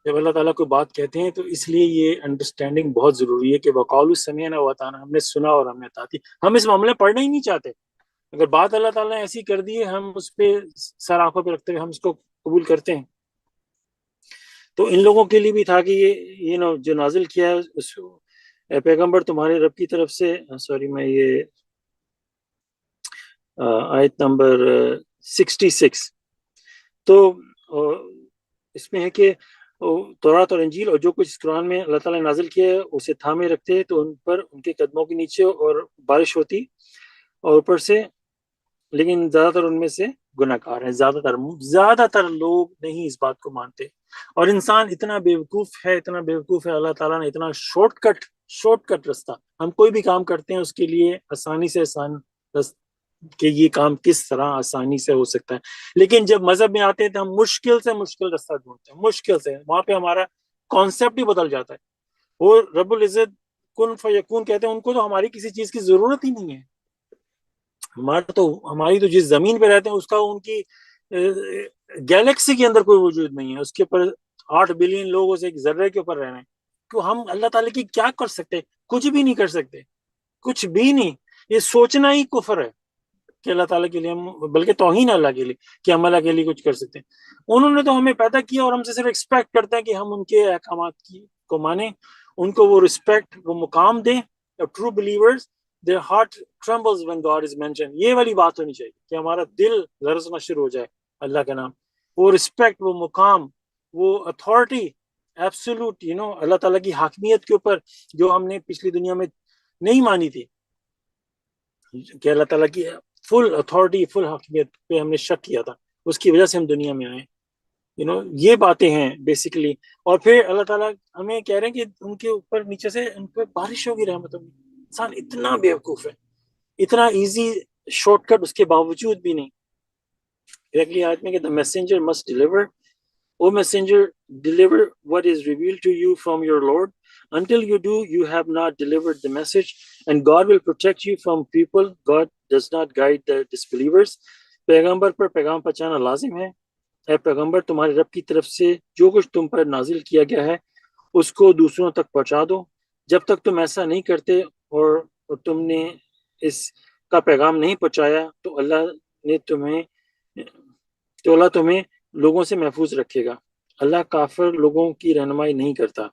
جب اللہ تعالیٰ کو بات کہتے ہیں تو اس لیے یہ انڈرسٹینڈنگ بہت ضروری ہے کہ وقالوا سمعنا واطعنا, ہم نے سنا اور ہم نے اطاعت کی. ہم اس معاملے پڑھنا ہی نہیں چاہتے. اگر بات اللہ تعالیٰ نے ایسی کر دی ہے ہم اس پہ سر آنکھوں پہ رکھتے ہوئے ہم اس کو قبول کرتے ہیں. تو ان لوگوں کے لیے بھی تھا کہ یہ جو نازل کیا ہے اس پیغمبر تمہارے رب کی طرف سے, سوری میں یہ آیت نمبر 66, تو اس میں ہے کہ تورات اور انجیل اور جو کچھ اس قرآن میں اللہ تعالیٰ نے نازل کیا ہے اسے تھامے رکھتے تو ان پر ان کے قدموں کے نیچے اور بارش ہوتی, اور اوپر سے لیکن زیادہ تر ان میں سے گناہ گار ہیں. زیادہ تر لوگ نہیں اس بات کو مانتے, اور انسان اتنا بیوقوف ہے اللہ تعالیٰ نے اتنا شارٹ کٹ رستہ, ہم کوئی بھی کام کرتے ہیں اس کے لیے آسانی سے آسان کہ یہ کام کس طرح آسانی سے ہو سکتا ہے, لیکن جب مذہب میں آتے ہیں تو ہم مشکل سے مشکل رستہ ڈھونڈتے ہیں, مشکل سے. وہاں پہ ہمارا کانسیپٹ ہی بدل جاتا ہے. وہ رب العزت کن فیکون کہتے ہیں, ان کو تو ہماری کسی چیز کی ضرورت ہی نہیں ہے. ہماری تو جس زمین پہ رہتے ہیں اس کا ان کی گیلیکسی کے اندر کوئی وجود نہیں ہے, اس کے اوپر 8 بلین لوگ اسے ایک ذرے کے اوپر رہ رہے ہیں. کہ ہم اللہ تعالیٰ کی کیا کر سکتے؟ کچھ بھی نہیں کر سکتے, کچھ بھی نہیں. یہ سوچنا ہی کفر ہے کہ اللہ تعالیٰ کے لیے ہم, بلکہ توہین اللہ کے لیے کہ ہم اللہ کے لیے کچھ کر سکتے ہیں. انہوں نے تو ہمیں پیدا کیا اور ہم سے صرف ایکسپیکٹ کرتے ہیں کہ ہم ان کے احکامات کو مانیں, ان کو وہ رسپیکٹ وہ مقام دیں. True believers their heart trembles when God is mentioned. یہ والی بات ہونی چاہیے کہ ہمارا دل لرزنا شروع ہو جائے اللہ کا نام, وہ رسپیکٹ, وہ مقام, وہ اتھارٹی ایبسولوٹ اللہ تعالیٰ کی حاکمیت کے اوپر جو ہم نے پچھلی دنیا میں نہیں مانی تھی, کہ اللہ تعالیٰ کی فل اتھارٹی فل حاکمیت پہ ہم نے شک کیا تھا, اس کی وجہ سے ہم دنیا میں آئے. یہ باتیں ہیں بیسیکلی. اور پھر اللہ تعالیٰ ہمیں کہہ رہے ہیں کہ ان کے اوپر نیچے سے ان پہ بارش ہوگی رحمت ہوگی. انسان اتنا بیوقوف ہے, اتنا ایزی شارٹ کٹ اس کے باوجود بھی نہیں. اگلی آیت میں کہ the messenger must deliver, O messenger, deliver what is revealed to you from your Lord. Until you do, you have not delivered the message, and God will protect you from people. God does not guide the disbelievers. پیغمبر پر پیغام پہنچانا لازم ہے. اے پیغمبر تمہارے رب کی طرف سے جو کچھ تم پر نازل کیا گیا ہے اس کو دوسروں تک پہنچا دو. جب تک تم ایسا نہیں کرتے اور تم نے اس کا پیغام نہیں پہنچایا تو اللہ تمہیں لوگوں سے محفوظ رکھے گا. اللہ کافر لوگوں کی رہنمائی نہیں کرتا.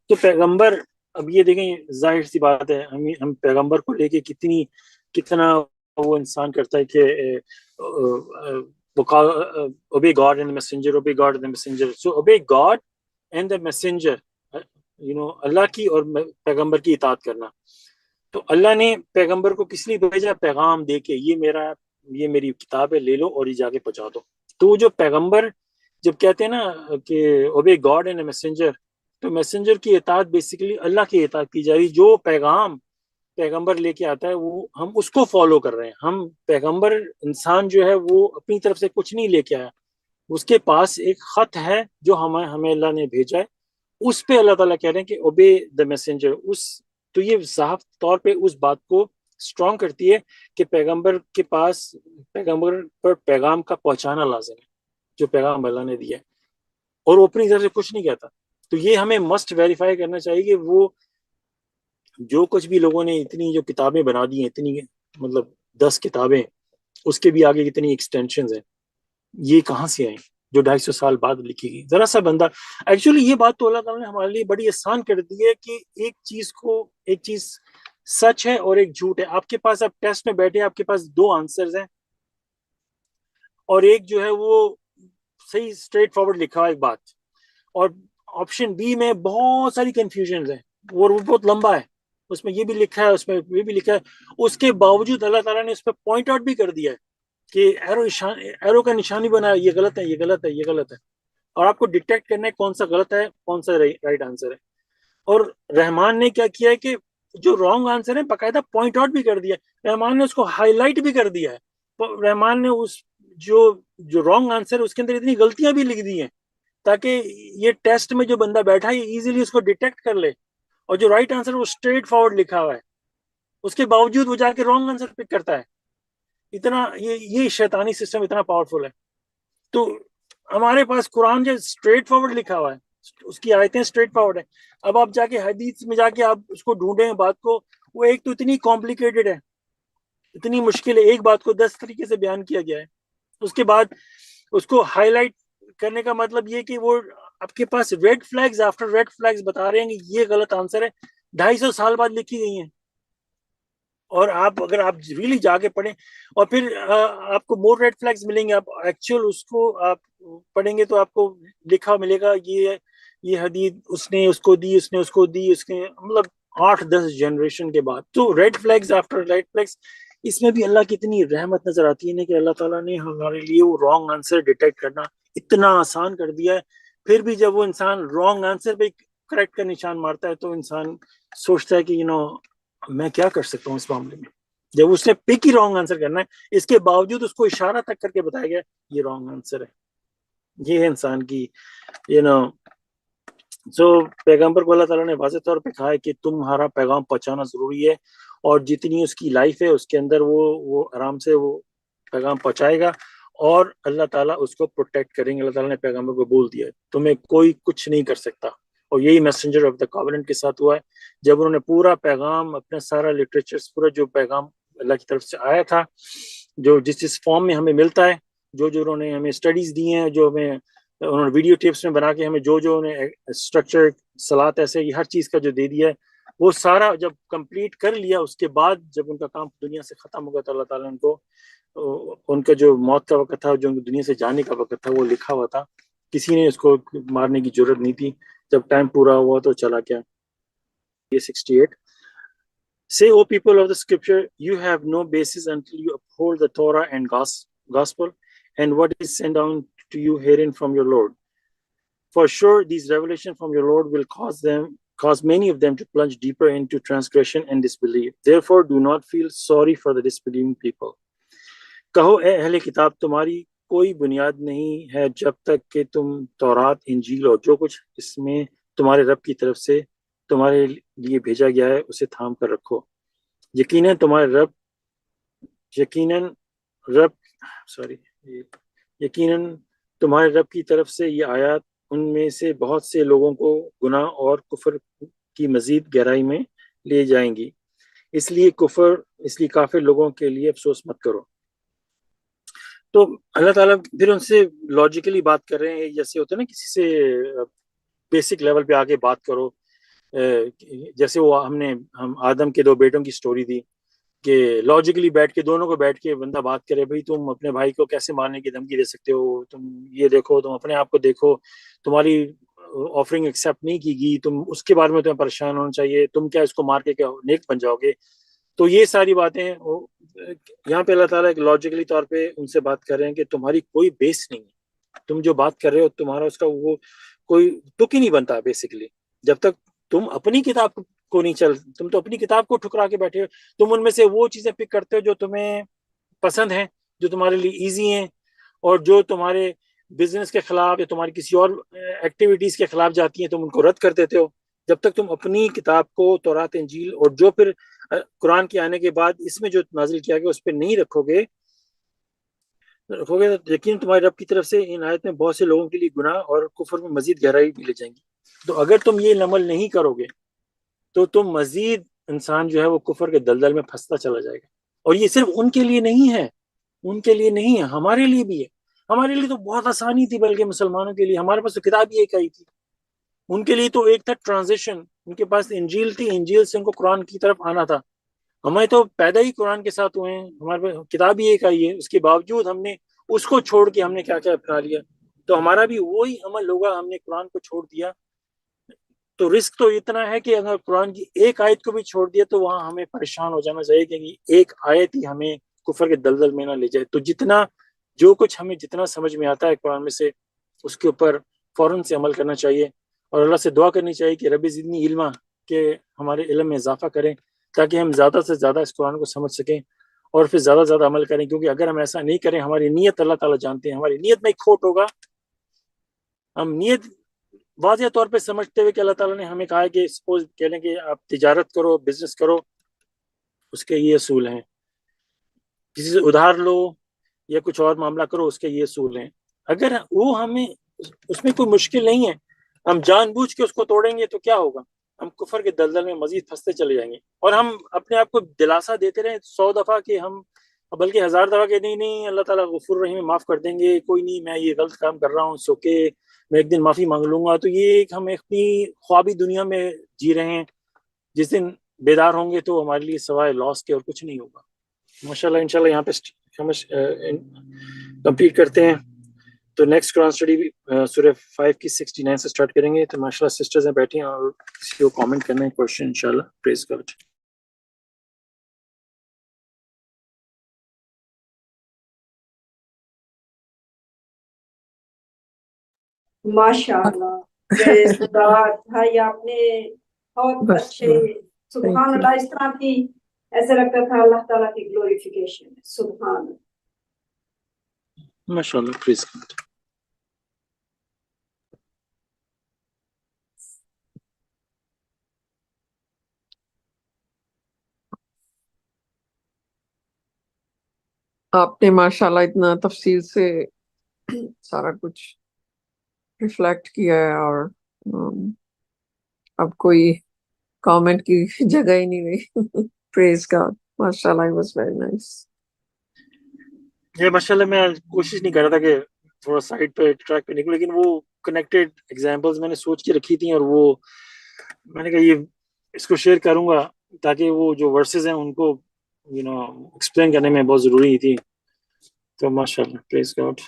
تو پیغمبر، اب یہ دیکھیں ظاہر سی بات ہے، ہم پیغمبر کو لے کے کتنا وہ انسان کرتا ہے کہ obey God and the messenger, obey God and the messenger. So obey God and the messenger, اللہ کی اور پیغمبر کی اطاعت کرنا. تو اللہ نے پیغمبر کو کس لیے بھیجا؟ پیغام دے کے یہ میری کتاب ہے، لے لو اور یہ جا کے پہنچا دو. تو وہ جو پیغمبر جب کہتے ہیں نا کہ obey God and the messenger، تو میسنجر کی اطاعت بیسیکلی اللہ کی اطاعت کی جا رہی. جو پیغام پیغمبر لے کے آتا ہے وہ ہم اس کو فالو کر رہے ہیں. ہم پیغمبر انسان جو ہے وہ اپنی طرف سے کچھ نہیں لے کے آیا، اس کے پاس ایک خط ہے جو ہمیں اللہ نے بھیجا ہے، اس پہ اللہ تعالیٰ کہہ رہے ہیں کہ اوبے دا میسنجر. تو یہ صاف طور پہ اس بات کو اسٹرانگ کرتی ہے کہ پیغمبر پر پیغام کا پہنچانا لازم ہے، جو پیغام اللہ نے دیا ہے، اور وہ اپنی طرف سے کچھ نہیں کہتا. تو یہ ہمیں مسٹ ویریفائی کرنا چاہیے کہ وہ جو کچھ بھی لوگوں نے اتنی جو کتابیں بنا دی ہیں، اتنی مطلب 10 کتابیں، اس کے بھی آگے کتنی ایکسٹینشنز ہیں، یہ کہاں سے آئیں جو 250 سال بعد لکھی گئی. ذرا سا بندہ ایکچولی یہ بات تو اللہ تعالیٰ نے ہمارے لیے بڑی آسان کر دی ہے کہ ایک چیز سچ ہے اور ایک جھوٹ ہے. آپ کے پاس، آپ ٹیسٹ میں بیٹھے، آپ کے پاس 2 آنسرز ہیں، اور ایک جو ہے وہ صحیح اسٹریٹ فارورڈ لکھا ہے ایک بات، اور آپشن بی میں بہت ساری کنفیوژنز ہیں اور وہ بہت لمبا ہے، اس میں یہ بھی لکھا ہے، اس میں یہ بھی لکھا ہے. اس کے باوجود اللہ تعالیٰ نے اس پہ پوائنٹ آؤٹ بھی کر دیا ہے کہ ایرو کا نشانی بنایا، یہ غلط ہے، یہ غلط ہے، یہ غلط ہے، اور آپ کو ڈیٹیکٹ کرنا ہے کون سا غلط ہے، کون سا رائٹ آنسر ہے. اور رحمان نے کیا کیا ہے کہ جو رانگ آنسر ہے باقاعدہ پوائنٹ آؤٹ بھی کر دیا، رحمان نے اس کو ہائی لائٹ بھی کر دیا ہے. رحمان نے اس جو رانگ آنسر ہے اس کے اندر اتنی غلطیاں بھی لکھ دی ہیں تاکہ یہ ٹیسٹ میں جو بندہ بیٹھا ہے یہ ایزیلی اس کو ڈیٹیکٹ کر لے. اور جو رائٹ آنسر وہ اسٹریٹ فارورڈ لکھا ہوا ہے، اس کے باوجود وہ جا کے رانگ آنسر پک کرتا ہے. اتنا یہ شیطانی سسٹم اتنا پاورفل ہے. تو ہمارے پاس قرآن جو اسٹریٹ فارورڈ لکھا ہوا ہے، اس کی آیتیں اسٹریٹ فارورڈ ہیں. اب آپ جا کے حدیث میں جا کے آپ اس کو ڈھونڈیں بات کو، وہ ایک تو اتنی کمپلیکیٹڈ ہے، اتنی مشکل ہے، ایک بات کو 10 طریقے سے بیان کیا گیا ہے. اس کے بعد اس کو ہائی لائٹ کرنے کا مطلب یہ کہ وہ آپ کے پاس red flags after red flags بتا رہے ہیں کہ یہ غلط آنسر ہے، 250 سال بعد لکھی گئی ہیں. اور اگر آپ ریلی جا کے پڑھیں، اور پھر آپ کو مور ریڈ فلیگز ملیں گے. آپ ایکچوئل اس کو آپ پڑھیں گے تو آپ کو لکھا ملے گا یہ حدیث اس نے اس کو دی، اس نے اس کو دی، اس کے مطلب 8-10 جنریشن کے بعد. تو red flags after red flags, اس میں بھی اللہ کی اتنی رحمت نظر آتی ہے کہ اللہ تعالیٰ نے ہمارے لیے وہ رانگ آنسر ڈیٹیکٹ کرنا اتنا آسان کر دیا ہے. پھر بھی جب وہ انسان رانگ آنسر پہ کریکٹ کا نشان مارتا ہے تو انسان سوچتا ہے کہ میں کیا کر سکتا ہوں اس معاملے میں. جب اس نے پک ہی رانگ آنسر کرنا ہے، اس کے باوجود اس کو اشارہ تک کر کے بتایا گیا یہ رانگ آنسر ہے. یہ ہے انسان کی سو پیغمبر کو اللہ تعالیٰ نے واضح طور پہ کہا ہے کہ تمہارا پیغام پہنچانا ضروری ہے، اور جتنی اس کی لائف ہے اس کے اندر وہ آرام سے وہ پیغام پہنچائے گا، اور اللہ تعالیٰ اس کو پروٹیکٹ کریں گے. اللہ تعالیٰ نے پیغمبر کو بول دیا ہے تمہیں کوئی کچھ نہیں کر سکتا. اور یہی میسنجر آف دا کاوننٹ کے ساتھ ہوا ہے، جب انہوں نے پورا پیغام، اپنا سارا لٹریچر، پورا جو پیغام اللہ کی طرف سے آیا تھا، جو جس فارم میں ہمیں ملتا ہے، جو انہوں نے ہمیں اسٹڈیز دی ہیں، جو ہمیں انہوں نے ویڈیو ٹیپس میں بنا کے ہمیں جو انہیں اسٹرکچر صلات ایسے یہ ہر چیز کا جو دے دیا ہے، وہ سارا جب کمپلیٹ کر لیا، اس کے بعد جب ان کا کام دنیا سے ختم ہو گیا تو اللہ تعالیٰ نے ان کا جو موت کا وقت تھا، جو ان کو دنیا سے جانے کا وقت تھا، وہ لکھا ہوا تھا. کسی نے اس کو مارنے کی ضرورت نہیں تھی. جب ٹائم پورا ہوا تو چلا کیا. یہ 68 Say, O people of the scripture, you have no basis until you uphold the Torah and gospel and what is sent down to you herein from your Lord. For sure, these revelations from your Lord will cause many of them to plunge deeper into transgression and disbelief. Therefore, do not feel sorry for the disbelieving people. کہو اے اہل کتاب، تمہاری کوئی بنیاد نہیں ہے جب تک کہ تم تورات، انجیل اور جو کچھ اس میں تمہارے رب کی طرف سے تمہارے لیے بھیجا گیا ہے اسے تھام کر رکھو، یقیناً تمہارے رب یقیناً رب سوری یقیناً تمہارے رب کی طرف سے یہ آیات ان میں سے بہت سے لوگوں کو گناہ اور کفر کی مزید گہرائی میں لے جائیں گی، اس لیے کافر لوگوں کے لیے افسوس مت کرو۔ تو اللہ تعالیٰ پھر ان سے لاجیکلی بات کر رہے ہیں، جیسے ہوتا ہے نا کسی سے بیسک لیول پہ آگے بات کرو، جیسے وہ ہم آدم کے دو بیٹوں کی سٹوری دی کہ لاجیکلی دونوں کو بیٹھ کے بندہ بات کرے، بھئی تم اپنے بھائی کو کیسے مارنے کی دھمکی دے سکتے ہو، تم یہ دیکھو، تم اپنے آپ کو دیکھو، تمہاری آفرنگ ایکسیپٹ نہیں کی گئی، تم اس کے بارے میں تمہیں پریشان ہونا چاہیے، تم کیا اس کو مار کے کیا نیک بن جاؤ گے۔ تو یہ ساری باتیں یہاں پہ اللہ تعالیٰ ایک لاجیکلی طور پہ ان سے بات کر رہے ہیں کہ تمہاری کوئی بیس نہیں ہے، تم جو بات کر رہے ہو تمہارا اس کا وہ کوئی تک ہی نہیں بنتا بیسیکلی، جب تک تم اپنی کتاب کو نہیں تم تو اپنی کتاب کو ٹھکرا کے بیٹھے ہو، تم ان میں سے وہ چیزیں پک کرتے ہو جو تمہیں پسند ہیں، جو تمہارے لیے ایزی ہیں، اور جو تمہارے بزنس کے خلاف یا تمہاری کسی اور ایکٹیویٹیز کے خلاف جاتی ہیں تم ان کو رد کر دیتے ہو۔ جب تک تم اپنی کتاب کو تورات انجیل اور جو پھر قرآن کے آنے کے بعد اس میں جو نازل کیا گیا اس پہ نہیں رکھو گے یقین تمہارے رب کی طرف سے ان آیت میں بہت سے لوگوں کے لیے گناہ اور کفر میں مزید گہرائی بھی لے جائیں گی۔ تو اگر تم یہ عمل نہیں کرو گے تو تم مزید انسان جو ہے وہ کفر کے دلدل میں پھنستا چلا جائے گا، اور یہ صرف ان کے لیے نہیں ہے، ان کے لیے نہیں ہے، ہمارے لیے بھی ہے۔ ہمارے لیے تو بہت آسانی تھی، بلکہ مسلمانوں کے لیے ہمارے پاس تو کتاب ہی ایک آئی تھی، ان کے لیے تو ایک تھا ٹرانزیشن، ان کے پاس انجیل تھی، انجیل سے ان کو قرآن کی طرف آنا تھا۔ ہمیں تو پیدا ہی قرآن کے ساتھ ہوئے ہیں، ہمارے پاس کتاب ہی ایک آئی ہے، اس کے باوجود ہم نے اس کو چھوڑ کے ہم نے کیا کیا اپنا لیا۔ تو ہمارا بھی وہی عمل ہوگا، ہم نے قرآن کو چھوڑ دیا تو رسک تو اتنا ہے کہ اگر قرآن کی ایک آیت کو بھی چھوڑ دیا تو وہاں ہمیں پریشان ہو جانا چاہیے کہ ایک آیت ہی ہمیں کفر کے دلدل میں نہ لے جائے۔ تو جو کچھ ہمیں جتنا سمجھ میں آتا ہے قرآن میں سے اس کے اوپر فوراً سے عمل کرنا چاہیے، اور اللہ سے دعا کرنی چاہیے کہ رب زدنی علما، کہ ہمارے علم میں اضافہ کریں تاکہ ہم زیادہ سے زیادہ اس قرآن کو سمجھ سکیں اور پھر زیادہ سے زیادہ عمل کریں، کیونکہ اگر ہم ایسا نہیں کریں ہماری نیت اللہ تعالیٰ جانتے ہیں، ہماری نیت میں ایک کھوٹ ہوگا۔ ہم نیت واضح طور پہ سمجھتے ہوئے کہ اللہ تعالیٰ نے ہمیں کہا ہے کہ سپوز کہہ لیں کہ آپ تجارت کرو، بزنس کرو، اس کے یہ اصول ہیں، کسی سے ادھار لو یا کچھ اور معاملہ کرو، اس کے یہ اصول ہیں۔ اگر وہ ہمیں اس میں کوئی مشکل نہیں ہے، ہم جان بوجھ کے اس کو توڑیں گے تو کیا ہوگا؟ ہم کفر کے دلدل میں مزید پھنستے چلے جائیں گے، اور ہم اپنے آپ کو دلاسا دیتے رہیں 100 دفعہ کہ ہم، بلکہ 1000 دفعہ کہ نہیں اللہ تعالیٰ غفور رحیم معاف کر دیں گے، کوئی نہیں، میں یہ غلط کام کر رہا ہوں، سو کہ میں ایک دن معافی مانگ لوں گا۔ تو یہ ہم اپنی خوابی دنیا میں جی رہے ہیں، جس دن بیدار ہوں گے تو ہمارے لیے سوائے لاس کے اور کچھ نہیں ہوگا۔ ماشاءاللہ انشاءاللہ یہاں پہ کمپلیٹ کرتے ہیں۔ تو نیکسٹ قرآن اسٹڈی سورہ 5 کی 69 سے سٹارٹ کریں گے۔ تو ماشاءاللہ سسٹرز ہیں بیٹھی ہیں اور کسی کو کامنٹ کرنا ہے، کوشچن انشاءاللہ، پریز گاڈ۔ ماشاءاللہ، پریز گاڈ بھائی، آپ نے بہت اچھے، سبحان اللہ، اس طرح کی ایسے لگتا تھا اللہ تعالیٰ کی گلوریفیکیشن ہے، سبحان اللہ، ماشاءاللہ، پریز گاڈ۔ آپ نے ماشاءاللہ اتنا تفصیل سے سارا کچھ ریفلیکٹ کیا ہے، اور اب کوئی کامنٹ کی جگہ ہی نہیں رہی۔ پریز گاڈ، ماشاءاللہ، اٹ واز ویری نائس۔ یہ ماشاءاللہ میں کوشش نہیں کر رہا تھا کہ تھوڑا سائڈ پہ ٹریک پہ نکلوں، لیکن وہ کنیکٹڈ ایگزامپلز میں نے سوچ کے رکھی تھیں، اور وہ میں نے کہا یہ اس کو شیئر کروں گا تاکہ وہ جو ورسز ہیں ان کو ایکسپلین کرنے میں بہت ضروری تھی۔ تو ماشاءاللہ، پریز گاڈ۔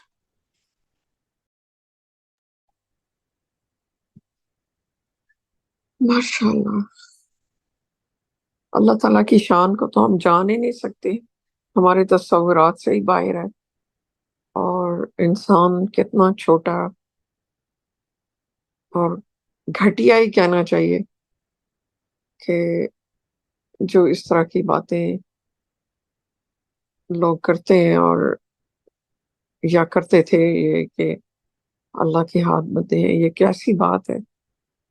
ماشاءاللہ، اللہ تعالیٰ کی شان کو تو ہم جان ہی نہیں سکتے، ہمارے تصورات سے ہی باہر ہے، اور انسان کتنا چھوٹا اور گھٹیا ہی کہنا چاہیے کہ جو اس طرح کی باتیں لوگ کرتے ہیں، اور یا کرتے تھے، یہ کہ اللہ کے ہاتھ بندے ہیں، یہ کیسی بات ہے؟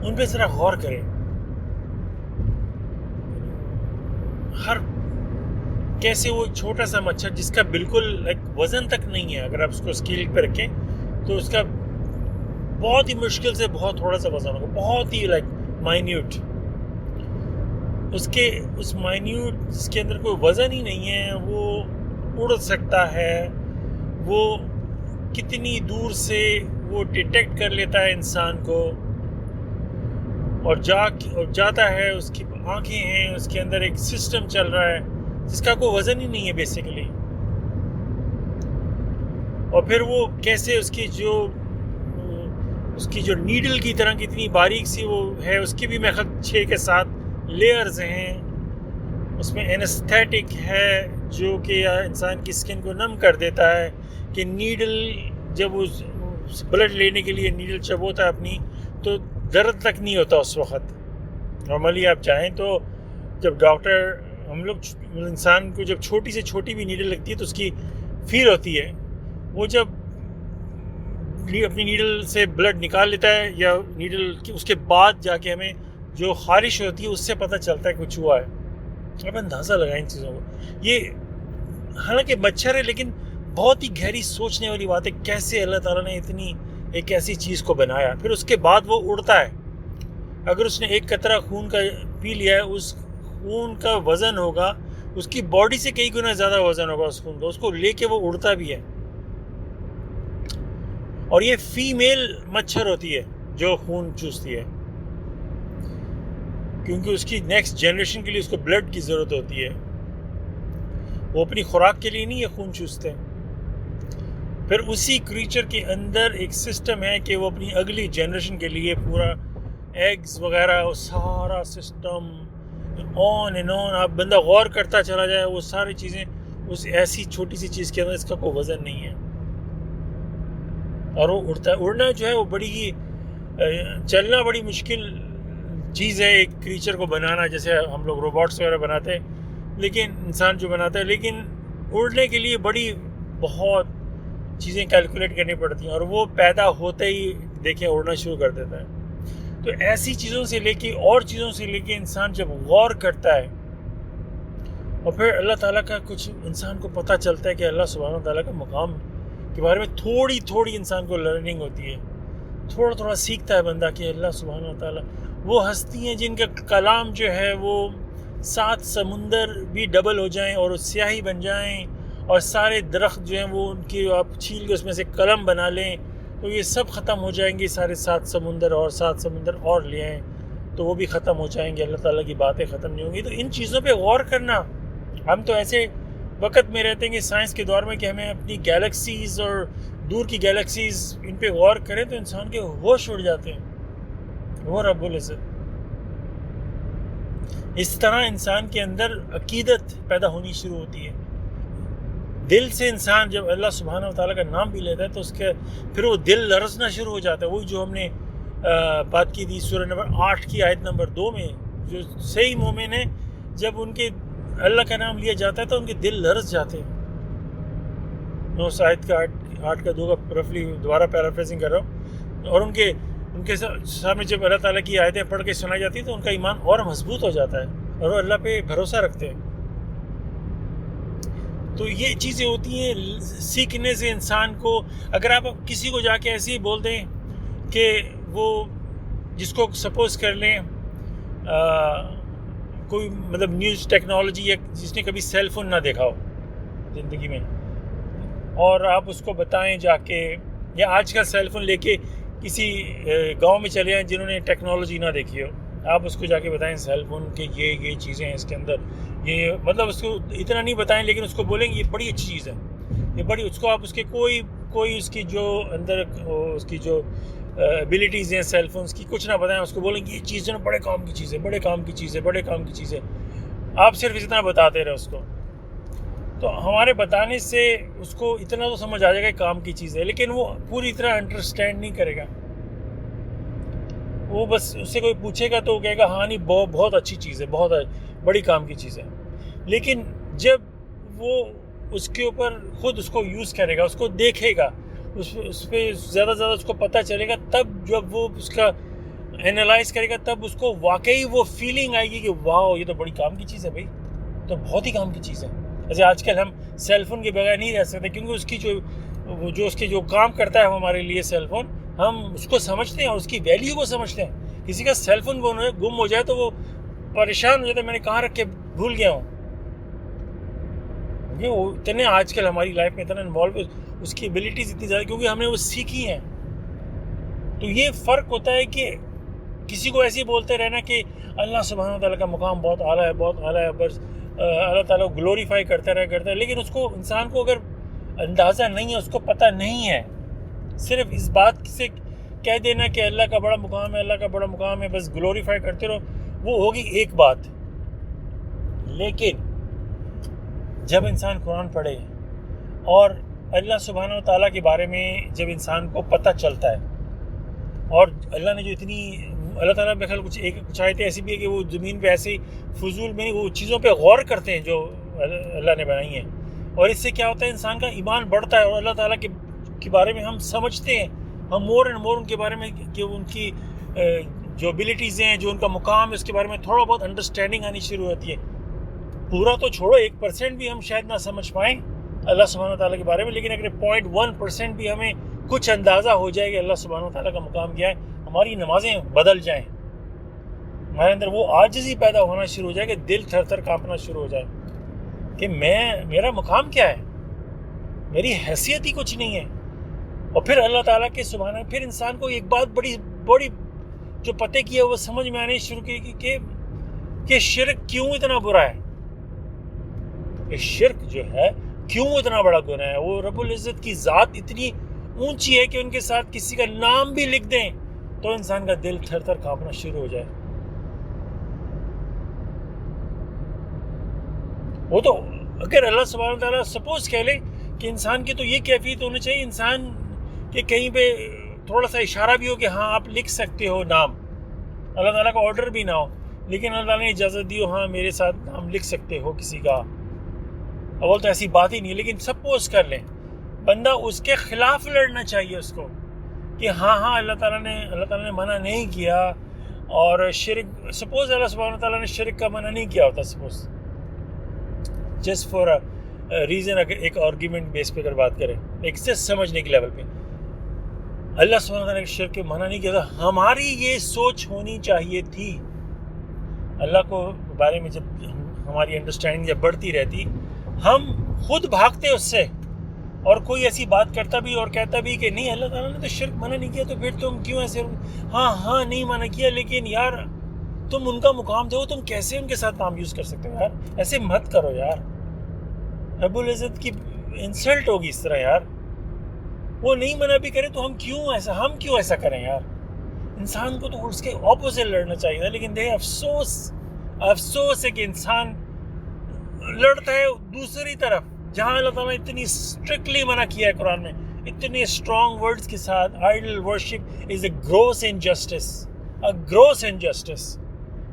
ان پہ ذرا غور کریں. ہر کیسے وہ چھوٹا سا مچھر جس کا بالکل وزن تک نہیں ہے، اگر آپ اس کو اسکیل پہ رکھیں تو اس کا بہت ہی مشکل سے بہت تھوڑا سا وزن ہوگا، بہت ہی مائنیوٹ. اس مائنیوٹ جس کے اندر کوئی وزن ہی نہیں ہے، وہ اڑ سکتا ہے، وہ کتنی دور سے وہ ڈیٹیکٹ کر لیتا ہے انسان کو، اور جاتا ہے. اس کی آنکھیں ہیں، اس کے اندر ایک سسٹم چل رہا ہے جس کا کوئی وزن ہی نہیں ہے بیسیکلی. اور پھر وہ کیسے اس کی جو نیڈل کی طرح کی اتنی باریک سی وہ ہے، اس کی بھی میں 6 کے 7 لیئرز ہیں. اس میں اینستھیٹک ہے جو کہ انسان کی سکن کو نم کر دیتا ہے، کہ نیڈل جب اس بلڈ لینے کے لیے نیڈل چبوتا ہے اپنی، تو درد تک نہیں ہوتا اس وقت. نارملی آپ چاہیں تو جب ڈاکٹر ہم لوگ انسان کو جب چھوٹی سے چھوٹی بھی نیڈل لگتی ہے تو اس کی فیل ہوتی ہے. وہ جب اپنی نیڈل سے بلڈ نکال لیتا ہے یا نیڈل اس کے بعد جا کے ہمیں جو خارش ہوتی ہے اس سے پتہ چلتا ہے کچھ ہوا ہے. اب اندازہ لگائیں ان چیزوں کو. یہ حالانکہ مچھر ہے لیکن بہت ہی گہری سوچنے والی بات ہے، کیسے اللہ تعالیٰ نے اتنی ایک ایسی چیز کو بنایا. پھر اس کے بعد وہ اڑتا ہے. اگر اس نے ایک قطرہ خون کا پی لیا ہے، اس خون کا وزن ہوگا، اس کی باڈی سے کئی گنا زیادہ وزن ہوگا اس خون کا. اس کو لے کے وہ اڑتا بھی ہے. اور یہ فیمیل مچھر ہوتی ہے جو خون چوستی ہے، کیونکہ اس کی نیکسٹ جنریشن کے لیے اس کو بلڈ کی ضرورت ہوتی ہے. وہ اپنی خوراک کے لیے نہیں یہ خون چوستے. پھر اسی کریچر کے اندر ایک سسٹم ہے کہ وہ اپنی اگلی جنریشن کے لیے پورا ایگز وغیرہ، وہ سارا سسٹم آن اینڈ آن. آپ بندہ غور کرتا چلا جائے وہ ساری چیزیں اس ایسی چھوٹی سی چیز کے اندر، اس کا کوئی وزن نہیں ہے. اور وہ اڑتا ہے. اڑنا جو ہے وہ بڑی ہی چلنا بڑی مشکل چیز ہے ایک کریچر کو بنانا، جیسے ہم لوگ روبوٹس وغیرہ بناتے ہیں، لیکن انسان جو بناتا ہے. لیکن اڑنے کے لیے بڑی بہت چیزیں کیلکولیٹ کرنی پڑتی ہیں، اور وہ پیدا ہوتے ہی دیکھیں اڑنا شروع کر دیتا ہے. تو ایسی چیزوں سے لے کے اور چیزوں سے لے کے انسان جب غور کرتا ہے، اور پھر اللہ تعالیٰ کا کچھ انسان کو پتہ چلتا ہے کہ اللہ سبحانہ و تعالیٰ کا مقام کے بارے میں تھوڑی تھوڑی انسان کو لرننگ ہوتی ہے. تھوڑا تھوڑا سیکھتا ہے بندہ کہ اللہ سبحانہ و تعالیٰ وہ ہستی ہیں جن کا کلام جو ہے وہ 7 سمندر بھی ڈبل ہو جائیں اور سیاہی بن جائیں، اور سارے درخت جو ہیں وہ ان کی آپ چھیل کے اس میں سے قلم بنا لیں تو یہ سب ختم ہو جائیں گے. سارے 7 سمندر اور 7 سمندر اور لے آئیں تو وہ بھی ختم ہو جائیں گے. اللہ تعالیٰ کی باتیں ختم نہیں ہوں گی. تو ان چیزوں پہ غور کرنا، ہم تو ایسے وقت میں رہتے ہیں کہ سائنس کے دور میں کہ ہمیں اپنی گیلیکسیز اور دور کی گیلیکسیز ان پہ غور کریں تو انسان کے ہوش اڑ جاتے ہیں. وہ رب العزت اس طرح انسان کے اندر عقیدت پیدا ہونی شروع ہوتی ہے. دل سے انسان جب اللہ سبحانہ و تعالیٰ کا نام بھی لیتا ہے تو اس کے پھر وہ دل لرزنا شروع ہو جاتا ہے. وہی جو ہم نے بات کی تھی سورہ نمبر 8 کی آیت نمبر 2 میں، جو صحیح مومن ہیں جب ان کے اللہ کا نام لیا جاتا ہے تو ان کے دل لرز جاتے ہیں. میں اس آیت کا 8 کا 2 کا رفلی دوبارہ پیرافریزنگ کر رہا ہوں. اور ان کے سامنے جب اللہ تعالیٰ کی آیتیں پڑھ کے سنائی جاتی ہیں تو ان کا ایمان اور مضبوط ہو جاتا ہے اور وہ اللہ پہ بھروسہ رکھتے ہیں. تو یہ چیزیں ہوتی ہیں سیکھنے سے انسان کو. اگر آپ کسی کو جا کے ایسے ہی بول دیں کہ وہ جس کو سپوز کر لیں کوئی مطلب نیوز ٹیکنالوجی یا جس نے کبھی سیل فون نہ دیکھا ہو زندگی میں، اور آپ اس کو بتائیں جا کے، یا آج کل سیل فون لے کے کسی گاؤں میں چلے جائیں جنہوں نے ٹیکنالوجی نہ دیکھی ہو، آپ اس کو جا کے بتائیں سیل فون کے یہ چیزیں ہیں اس کے اندر، یہ مطلب اس کو اتنا نہیں بتائیں لیکن اس کو بولیں گے یہ بڑی اچھی چیز ہے، یہ بڑی. اس کو آپ اس کے کوئی اس کی جو اندر اس کی جو ایبیلیٹیز ہیں سیل فونس کی کچھ نہ بتائیں، اس کو بولیں گے یہ چیز جو ہے بڑے کام کی چیز ہے، بڑے کام کی چیز ہے، بڑے کام کی چیز ہے. آپ صرف اتنا بتاتے رہے اس کو. تو ہمارے بتانے سے اس کو اتنا تو سمجھ آ جائے گا کام کی چیز ہے، لیکن وہ پوری طرح انڈرسٹینڈ نہیں کرے گا. وہ بس اس سے کوئی پوچھے گا تو وہ کہے گا ہاں نہیں بہت اچھی چیز ہے، بہت بڑی کام کی چیز ہے. لیکن جب وہ اس کے اوپر خود اس کو یوز کرے گا، اس کو دیکھے گا، اس پہ زیادہ اس کو پتہ چلے گا، تب جب وہ اس کا اینالائز کرے گا تب اس کو واقعی وہ فیلنگ آئے گی کہ واو یہ تو بڑی کام کی چیز ہے بھائی، تو بہت ہی کام کی چیز ہے. جیسے آج کل ہم سیل فون کے بغیر نہیں رہ سکتے، کیونکہ اس کی جو اس کے جو کام کرتا ہے ہمارے لیے سیل فون، ہم اس کو سمجھتے ہیں اور اس کی ویلیو کو سمجھتے ہیں. کسی کا سیل فون گم ہو جائے تو وہ پریشان ہو جاتا ہے، میں نے کہاں رکھ کے بھول گیا ہوں. کیونکہ وہ اتنے آج کل ہماری لائف میں اتنا انوالو، اس کی ایبلٹیز اتنی زیادہ، کیونکہ ہم نے وہ سیکھی ہیں. تو یہ فرق ہوتا ہے کہ کسی کو ایسے بولتے رہنا کہ اللہ سبحانہ وتعالیٰ کا مقام بہت اعلیٰ ہے، بہت اعلیٰ ہے، بس اللہ تعالیٰ کو گلوریفائی کرتا ہے، لیکن اس کو انسان کو اگر اندازہ نہیں ہے، اس کو پتہ نہیں ہے، صرف اس بات سے کہہ دینا کہ اللہ کا بڑا مقام ہے، اللہ کا بڑا مقام ہے، بس گلوریفائی کرتے رہو، وہ ہوگی ایک بات. لیکن جب انسان قرآن پڑھے اور اللہ سبحانہ وتعالیٰ کے بارے میں جب انسان کو پتہ چلتا ہے، اور اللہ نے جو اتنی، اللہ تعالیٰ میں خیال کچھ آیتیں ایسی بھی ہے کہ وہ زمین پہ ایسے فضول میں وہ چیزوں پہ غور کرتے ہیں جو اللہ نے بنائی ہیں، اور اس سے کیا ہوتا ہے انسان کا ایمان بڑھتا ہے، اور اللہ تعالیٰ کے بارے میں ہم سمجھتے ہیں، ہم مور اینڈ مور ان کے بارے میں کہ ان کی جو ابیلٹیز ہیں، جو ان کا مقام ہے، اس کے بارے میں تھوڑا بہت انڈرسٹینڈنگ آنی شروع ہوتی ہے. پورا تو چھوڑو 1% بھی ہم شاید نہ سمجھ پائیں اللہ سبحانہ وتعالیٰ کے بارے میں، لیکن اگر 0.1% بھی ہمیں کچھ اندازہ ہو جائے کہ اللہ سبحانہ وتعالیٰ کا مقام کیا ہے، ہماری نمازیں بدل جائیں، ہمارے اندر وہ عاجزی پیدا ہونا شروع ہو جائے کہ دل تھر تھر کانپنا شروع ہو جائے کہ میرا مقام کیا ہے، میری حیثیت ہی کچھ نہیں ہے. اور پھر اللہ تعالیٰ کے سبحانہ، پھر انسان کو ایک بات بڑی بڑی جو پتہ کی ہے وہ سمجھ میں آنے شروع کی کہ شرک کیوں اتنا برا ہے. کہ شرک جو ہے کیوں اتنا بڑا گناہ ہے. وہ رب العزت کی ذات اتنی اونچی ہے کہ ان کے ساتھ کسی کا نام بھی لکھ دیں تو انسان کا دل تھر تھر کانپنا شروع ہو جائے. وہ تو اگر اللہ سبحانہ وتعالیٰ سپوز کہہ لے کہ انسان کی تو یہ کیفیت ہونی چاہیے، انسان کہ کہیں پہ تھوڑا سا اشارہ بھی ہو کہ ہاں آپ لکھ سکتے ہو نام، اللہ تعالیٰ کا آرڈر بھی نہ ہو، لیکن اللہ تعالیٰ نے اجازت دی ہو ہاں میرے ساتھ نام لکھ سکتے ہو کسی کا. اول تو ایسی بات ہی نہیں ہے، لیکن سپوز کر لیں بندہ اس کے خلاف لڑنا چاہیے اس کو کہ ہاں اللہ تعالیٰ نے منع نہیں کیا، اور شرک، سپوز اللہ سبحانہ تعالیٰ نے شرک کا منع نہیں کیا ہوتا، سپوز جسٹ فار ریزن، اگر ایک آرگیومنٹ بیس پہ اگر بات کریں، ایک سے سمجھنے کے لیول پہ اللہ سبحانہ تعالیٰ نے شرک کے منع نہیں کیا تھا، ہماری یہ سوچ ہونی چاہیے تھی. اللہ کو بارے میں جب ہماری انڈرسٹینڈنگ جب بڑھتی رہتی، ہم خود بھاگتے اس سے، اور کوئی ایسی بات کرتا بھی اور کہتا بھی کہ نہیں اللہ تعالیٰ نے تو شرک منع نہیں کیا، تو پھر تم کیوں ایسے، ہاں نہیں منع کیا، لیکن یار تم ان کا مقام دو، تم کیسے ان کے ساتھ نام یوز کر سکتے ہو یار، ایسے مت کرو یار، رب العزت کی انسلٹ ہوگی اس طرح یار. وہ نہیں منع بھی کرے تو ہم کیوں ایسا کریں یار. انسان کو تو اس کے اپوزٹ لڑنا چاہیے تھا، لیکن دیکھیں افسوس ہے کہ انسان لڑتا ہے دوسری طرف، جہاں اللہ تعالیٰ نے اتنی اسٹرکٹلی منع کیا ہے قرآن میں اتنے اسٹرانگ ورڈز کے ساتھ. Idol worship is a gross injustice.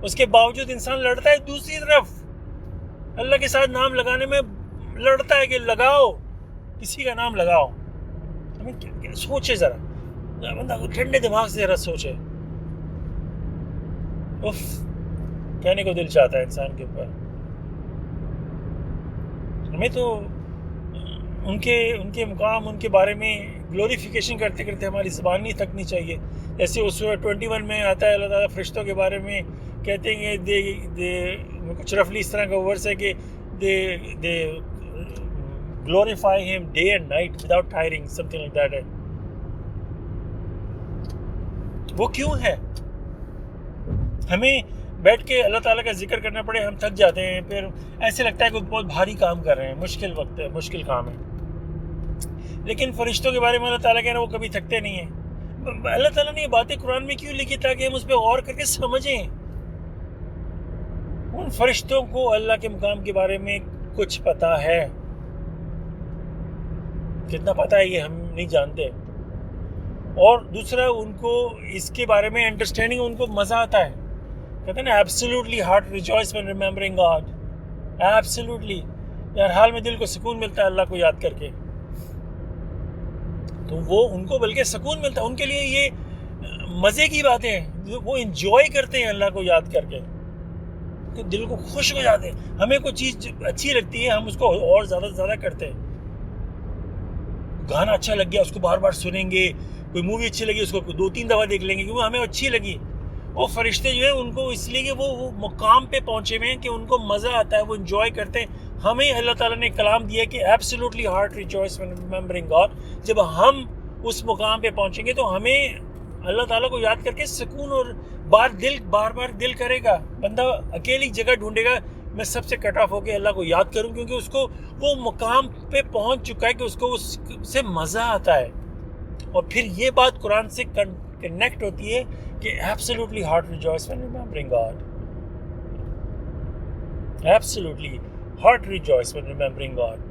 اس کے باوجود انسان لڑتا ہے دوسری طرف، اللہ کے ساتھ نام لگانے میں لڑتا ہے کہ لگاؤ، کسی کا نام لگاؤ. ہمیں سوچے ذرا، بندہ ٹھنڈے دماغ سے ذرا سوچے. اف کہنے کو دل چاہتا ہے انسان کے اوپر. ہمیں تو ان کے مقام، ان کے بارے میں گلوریفیکیشن کرتے کرتے ہماری زبان نہیں تھکنی چاہیے. جیسے اس سورہ 21 میں آتا ہے، اللہ تعالیٰ فرشتوں کے بارے میں کہتے ہیں کہ کچھ رفلی اس طرح کا ورس ہے کہ they glorify him day and night without tiring, something like that ہے. وہ کیوں ہے؟ ہمیں بیٹھ کے اللہ تعالیٰ کا ذکر کرنا پڑے، ہم تھک جاتے ہیں، پھر ایسے لگتا ہے کہ بہت بھاری کام کر رہے ہیں، مشکل وقت ہے، مشکل کام ہے. لیکن فرشتوں کے بارے میں اللہ تعالیٰ کہہ رہے ہیں وہ کبھی تھکتے نہیں ہیں. اللہ تعالیٰ نے یہ باتیں قرآن میں کیوں لکھی؟ تاکہ ہم اس پہ غور کر کے سمجھیں. ان فرشتوں کو اللہ کے مقام کے بارے میں کچھ پتہ ہے، کتنا پتہ ہے یہ ہم نہیں جانتے. اور دوسرا ان کو اس کے بارے میں انڈرسٹینڈنگ، ان کو مزہ آتا ہے. کہتے ہیں نا absolutely heart rejoice when remembering God. Absolutely ہر حال میں دل کو سکون ملتا ہے اللہ کو یاد کر کے. تو وہ ان کو بلکہ سکون ملتا ہے، ان کے لیے یہ مزے کی باتیں وہ انجوائے کرتے ہیں اللہ کو یاد کر کے, دل کو خوش ہو جاتے ہیں. ہمیں کوئی چیز اچھی لگتی ہے ہم اس کو اور زیادہ سے زیادہ کرتے ہیں. گانا اچھا لگ گیا اس کو بار بار سنیں گے, کوئی مووی اچھی لگی اس کو 2-3 دفعہ دیکھ لیں گے کیونکہ ہمیں اچھی لگی. وہ فرشتے جو ہیں ان کو اس لیے کہ وہ مقام پہ پہنچے ہوئے ہیں کہ ان کو مزہ آتا ہے, وہ انجوائے کرتے ہیں. ہمیں اللہ تعالیٰ نے کلام دیا کہ absolutely heart rejoice when remembering God. جب ہم اس مقام پہ پہنچیں گے تو ہمیں اللہ تعالیٰ کو یاد کر کے سکون اور بار بار دل کرے گا. بندہ اکیلی جگہ ڈھونڈے گا میں سب سے کٹ آف ہو کے اللہ کو یاد کروں, کیونکہ اس کو وہ مقام پہ پہنچ چکا ہے کہ اس کو اس سے مزہ آتا ہے. اور پھر یہ بات قرآن سے کنیکٹ ہوتی ہے کہ absolutely heart rejoice when remembering God. Absolutely heart rejoice when remembering God.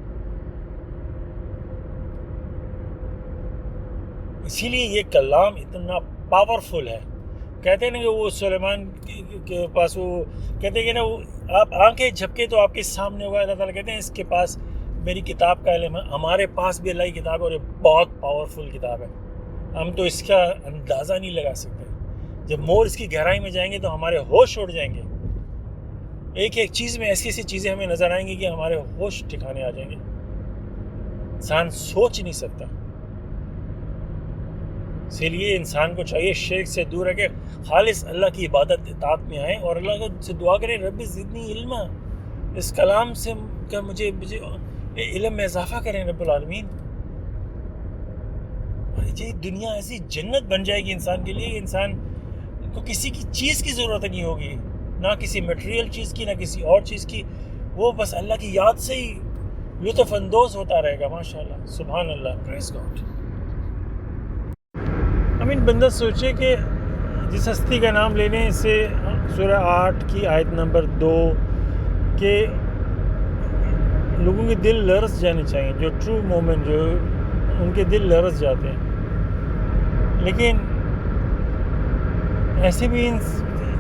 اسی لیے یہ کلام اتنا پاورفل ہے. کہتے ہیں نا کہ وہ سلیمان کے پاس وہ کہتے ہیں کہ نا وہ آپ آنکھیں جھپکے تو آپ کے سامنے ہوگا. اللہ تعالیٰ کہتے ہیں اس کے پاس میری کتاب کا علم ہے. ہمارے پاس بھی اللہ کی کتاب ہے اور یہ بہت پاورفل کتاب ہے. ہم تو اس کا اندازہ نہیں لگا سکتے. جب مور اس کی گہرائی میں جائیں گے تو ہمارے ہوش اڑ جائیں گے. ایک ایک چیز میں ایسی ایسی چیزیں ہمیں نظر آئیں گی کہ ہمارے ہوش ٹھکانے آ جائیں گے. انسان سوچ نہیں سکتا. اسی لیے انسان کو چاہیے شرک سے دور رہ کے خالص اللہ کی عبادت اطاعت میں آئیں اور اللہ کو سے دعا کریں رب زدنی علما, اس کلام سے کہ مجھے علم میں اضافہ کریں رب العالمین. یہ دنیا ایسی جنت بن جائے گی انسان کے لیے, انسان کو کسی کی چیز کی ضرورت نہیں ہوگی, نہ کسی میٹیریل چیز کی نہ کسی اور چیز کی. وہ بس اللہ کی یاد سے ہی لطف اندوز ہوتا رہے گا. ماشاءاللہ, سبحان اللہ, پریز گاڈ. بندہ سوچے کہ جس ہستی کا نام لینے سے سورہ 8 کی آیت نمبر 2 کہ لوگوں کے دل لرز جانے چاہیے, جو ٹرو مومنٹ جو ان کے دل لرز جاتے ہیں. لیکن ایسے بھی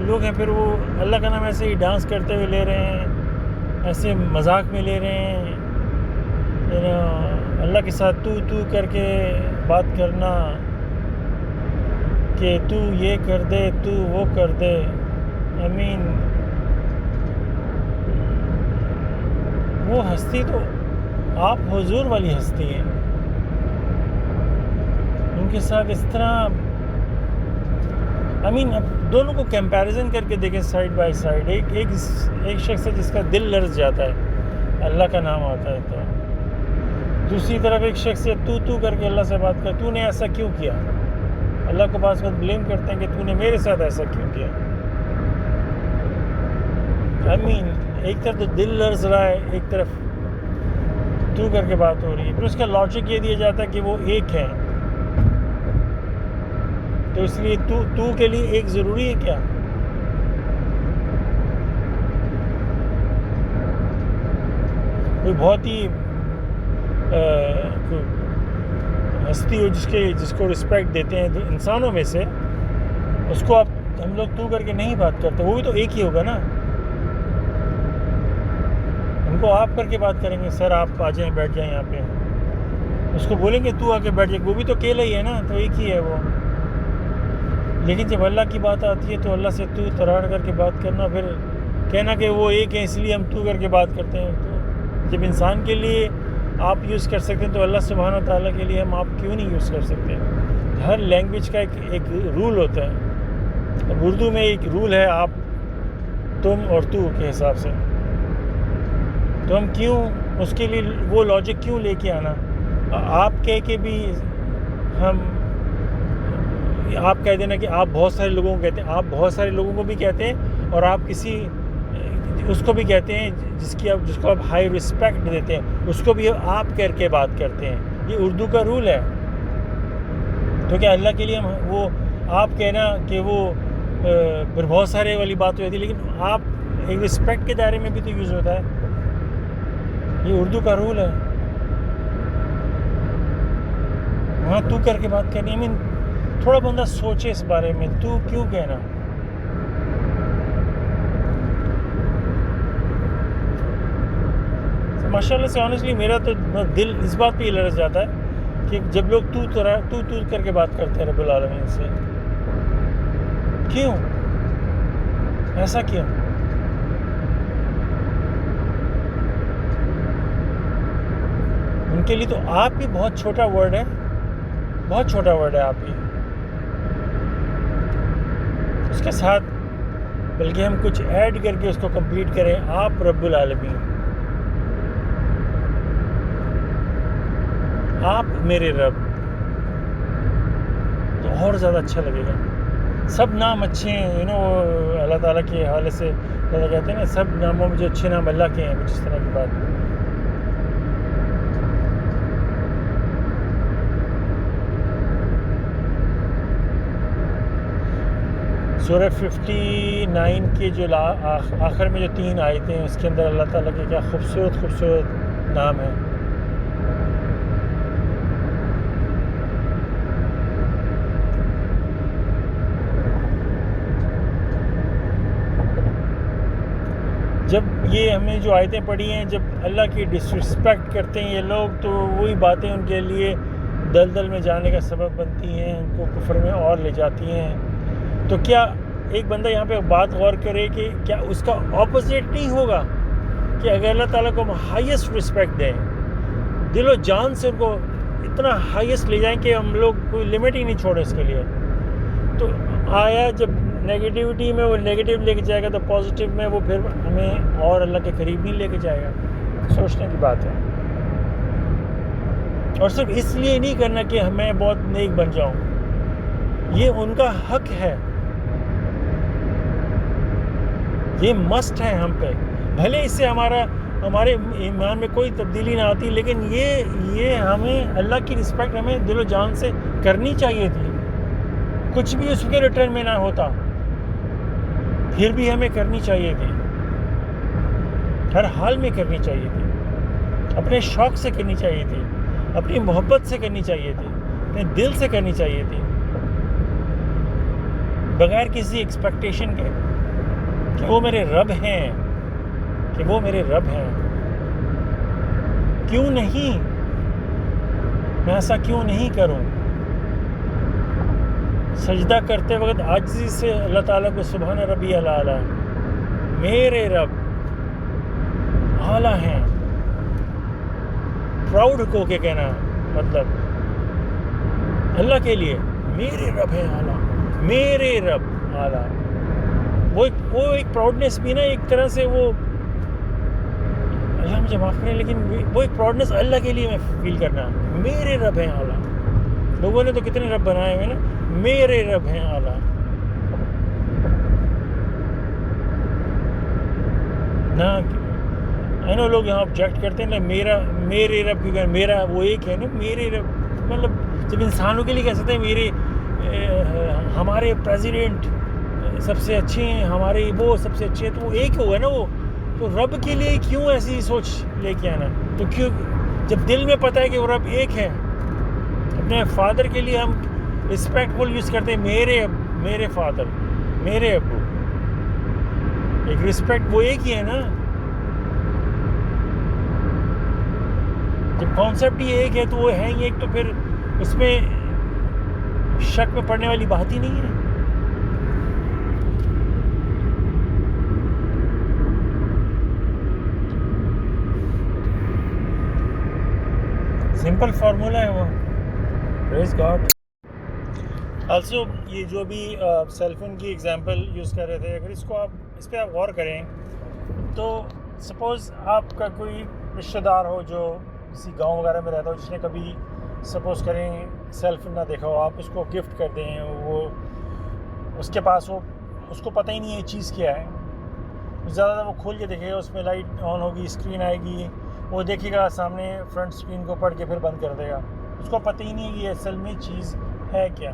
لوگ ہیں پھر وہ اللہ کا نام ایسے ہی ڈانس کرتے ہوئے لے رہے ہیں, ایسے مذاق میں لے رہے ہیں. اللہ کے ساتھ تو کر کے بات کرنا کہ تو یہ کر دے تو وہ کر دے. وہ ہستی تو آپ حضور والی ہستی ہے. ان کے ساتھ اس طرح اب دونوں کو کمپیریزن کر کے دیکھیں سائڈ بائی سائڈ. ایک شخص ہے جس کا دل لرز جاتا ہے اللہ کا نام آتا ہے, تو دوسری طرف ایک شخص ہے تو کر کے اللہ سے بات کر, تو نے ایسا کیوں کیا. اللہ کو بعض وقت بلیم کرتے ہیں کہ تو نے میرے ساتھ ایسا کیوں کیا. ایک طرف تو دل لرز رہا ہے, ایک طرف تو کر کے بات ہو رہی ہے. پھر اس کا لاجک یہ دیا جاتا ہے کہ وہ ایک ہے, تو اس لیے تو کے لیے ایک ضروری ہے کیا. کوئی بہت ہی ہستی ہو جس کو رسپیکٹ دیتے ہیں انسانوں میں سے, اس کو ہم لوگ تو کر کے نہیں بات کرتے. وہ بھی تو ایک ہی ہوگا نا. ان کو آپ کر کے بات کریں گے, سر آپ آ جائیں بیٹھ جائیں یہاں پہ. اس کو بولیں گے تو آ کے بیٹھ جائے, وہ بھی تو اکیلا ہی ہے نا, تو ایک ہی ہے وہ. لیکن جب اللہ کی بات آتی ہے تو اللہ سے تو تراڑ کر کے بات کرنا, پھر کہنا کہ وہ ایک ہے اس لیے ہم تو کر کے بات کرتے ہیں. تو جب انسان کے لیے آپ یوز کر سکتے ہیں تو اللہ سبحانہ تعالیٰ کے لیے ہم آپ کیوں نہیں یوز کر سکتے. ہر لینگویج کا ایک رول ہوتا ہے. اب اردو میں ایک رول ہے آپ تم اور تو کے حساب سے, تو ہم کیوں اس کے لیے وہ لاجک کیوں لے کے آنا. آپ کہہ کے بھی ہم آپ کہہ دینا کہ آپ بہت سارے لوگوں کو کہتے ہیں, آپ بہت سارے لوگوں کو بھی کہتے ہیں اور آپ کسی اس کو بھی کہتے ہیں جس کو آپ ہائی رسپیکٹ دیتے ہیں, اس کو بھی آپ کر کے بات کرتے ہیں. یہ اردو کا رول ہے. تو کیا اللہ کے لیے ہم وہ آپ کہنا کہ وہ پھر بہت سارے والی بات ہوتی ہے, لیکن آپ ایک رسپیکٹ کے دائرے میں بھی تو یوز ہوتا ہے. یہ اردو کا رول ہے. وہاں تو کر کے بات کرنی. تھوڑا بندہ سوچے اس بارے میں, تو کیوں کہنا. ماشاءاللہ سے آنیسٹلی میرا تو دل اس بات پہ لرز جاتا ہے کہ جب لوگ تو کر کے بات کرتے ہیں رب العالمین سے. کیوں ایسا کیوں؟ ان کے لیے تو آپ بھی بہت چھوٹا ورڈ ہے، بہت چھوٹا ورڈ ہے آپ بھی. اس کے ساتھ بلکہ ہم کچھ ایڈ کر کے اس کو کمپلیٹ کریں، آپ رب العالمین، آپ میرے رب، تو اور زیادہ اچھا لگے گا. سب نام اچھے ہیں، اللہ تعالیٰ کے حوالے سے کہتے ہیں نا، سب ناموں میں جو اچھے نام اللہ کے ہیں، کچھ اس طرح کی بات. سورہ 59 کے جو آخر میں جو 3 آیتیں ہیں، اس کے اندر اللہ تعالیٰ کے کیا خوبصورت خوبصورت نام ہیں. جب یہ ہمیں جو آیتیں پڑھی ہیں، جب اللہ کی ڈسرسپیکٹ کرتے ہیں یہ لوگ، تو وہی باتیں ان کے لیے دلدل میں جانے کا سبب بنتی ہیں، ان کو کفر میں اور لے جاتی ہیں. تو کیا ایک بندہ یہاں پہ بات غور کرے کہ کیا اس کا اپوزٹ نہیں ہوگا کہ اگر اللہ تعالیٰ کو ہم ہائیسٹ رسپیکٹ دیں، دل و جان سے ان کو اتنا ہائیسٹ لے جائیں کہ ہم لوگ کوئی لمٹ ہی نہیں چھوڑیں اس کے لیے، تو آیا جب نیگیٹیوٹی میں وہ نیگیٹیو لے کے جائے گا تو پازیٹیو میں وہ پھر ہمیں اور اللہ کے قریب نہیں لے کے جائے گا. سوچنے کی بات ہے. اور صرف اس لیے نہیں کرنا کہ میں بہت نیک بن جاؤں، یہ ان کا حق ہے، یہ مسٹ ہے ہم پہ. بھلے اس سے ہمارے ایمان میں کوئی تبدیلی نہ آتی، لیکن یہ ہمیں اللہ کی رسپیکٹ ہمیں دل و جان سے کرنی چاہیے تھی. کچھ بھی اس کے ریٹرن میں نہ ہوتا، پھر بھی ہمیں کرنی چاہیے تھی، ہر حال میں کرنی چاہیے تھی، اپنے شوق سے کرنی چاہیے تھی، اپنی محبت سے کرنی چاہیے تھی، اپنے دل سے کرنی چاہیے تھی، بغیر کسی ایکسپیکٹیشن کے کہ وہ میرے رب ہیں، کہ وہ میرے رب ہیں. کیوں نہیں؟ میں ایسا کیوں نہیں کروں؟ سجدہ کرتے وقت عاجزی سے اللہ تعالیٰ کو سبحان ربی الاعلیٰ، میرے رب اعلیٰ ہیں، پراؤڈ کو کے کہنا، مطلب اللہ کے لیے میرے رب ہیں اعلیٰ، میرے رب اعلیٰ. وہ ایک پراؤڈنیس بھی نا، ایک طرح سے وہ اللہ مجھے معاف کریں، لیکن وہ ایک پراؤڈنیس اللہ کے لیے میں فیل کرنا، میرے رب ہیں اعلیٰ. لوگوں نے تو کتنے رب بنائے ہوئے نا، میرے رب ہیں اعلیٰ. نہ لوگ یہاں آبجیکٹ کرتے ہیں نا، میرے رب کی کہ میرا وہ ایک ہے نا، میرے رب مطلب جب انسانوں کے لیے کہہ سکتے ہیں ہمارے پریزیڈنٹ سب سے اچھے ہیں، ہمارے وہ سب سے اچھے ہیں، تو وہ ایک ہوگا نا. وہ تو رب کے لیے کیوں ایسی سوچ لے کے آنا؟ تو کیوں جب دل میں پتہ ہے کہ وہ رب ایک ہے. اپنے فادر کے لیے ہم رسپیکٹفل یوز کرتے ہیں، میرے فادر، میرے ابو، ایک رسپیکٹ وہ ایک ہی ہے نا. جب کانسیپٹ ہی ایک ہے تو وہ ہے ہی ایک، تو پھر اس میں شک میں پڑنے والی بات ہی نہیں ہے. سمپل فارمولا ہے وہ. پریز گاڈ. آلسو یہ جو بھی سیل فون کی ایگزامپل یوز کر رہے تھے، اگر اس پہ آپ غور کریں تو سپوز آپ کا کوئی رشتہ دار ہو جو کسی گاؤں وغیرہ میں رہتا ہو، جس نے کبھی سپوز کریں سیل فون نہ دیکھا ہو، آپ اس کو گفٹ کر دیں، وہ اس کے پاس ہو، اس کو پتہ ہی نہیں ہے یہ چیز کیا ہے. زیادہ وہ کھول کے دیکھے گا، اس میں لائٹ آن ہوگی، اسکرین آئے گی، وہ دیکھے گا سامنے فرنٹ اسکرین کو پڑھ کے پھر بند کر دے گا. اس کو پتہ ہی نہیں کہ یہ اصل میں چیز ہے کیا.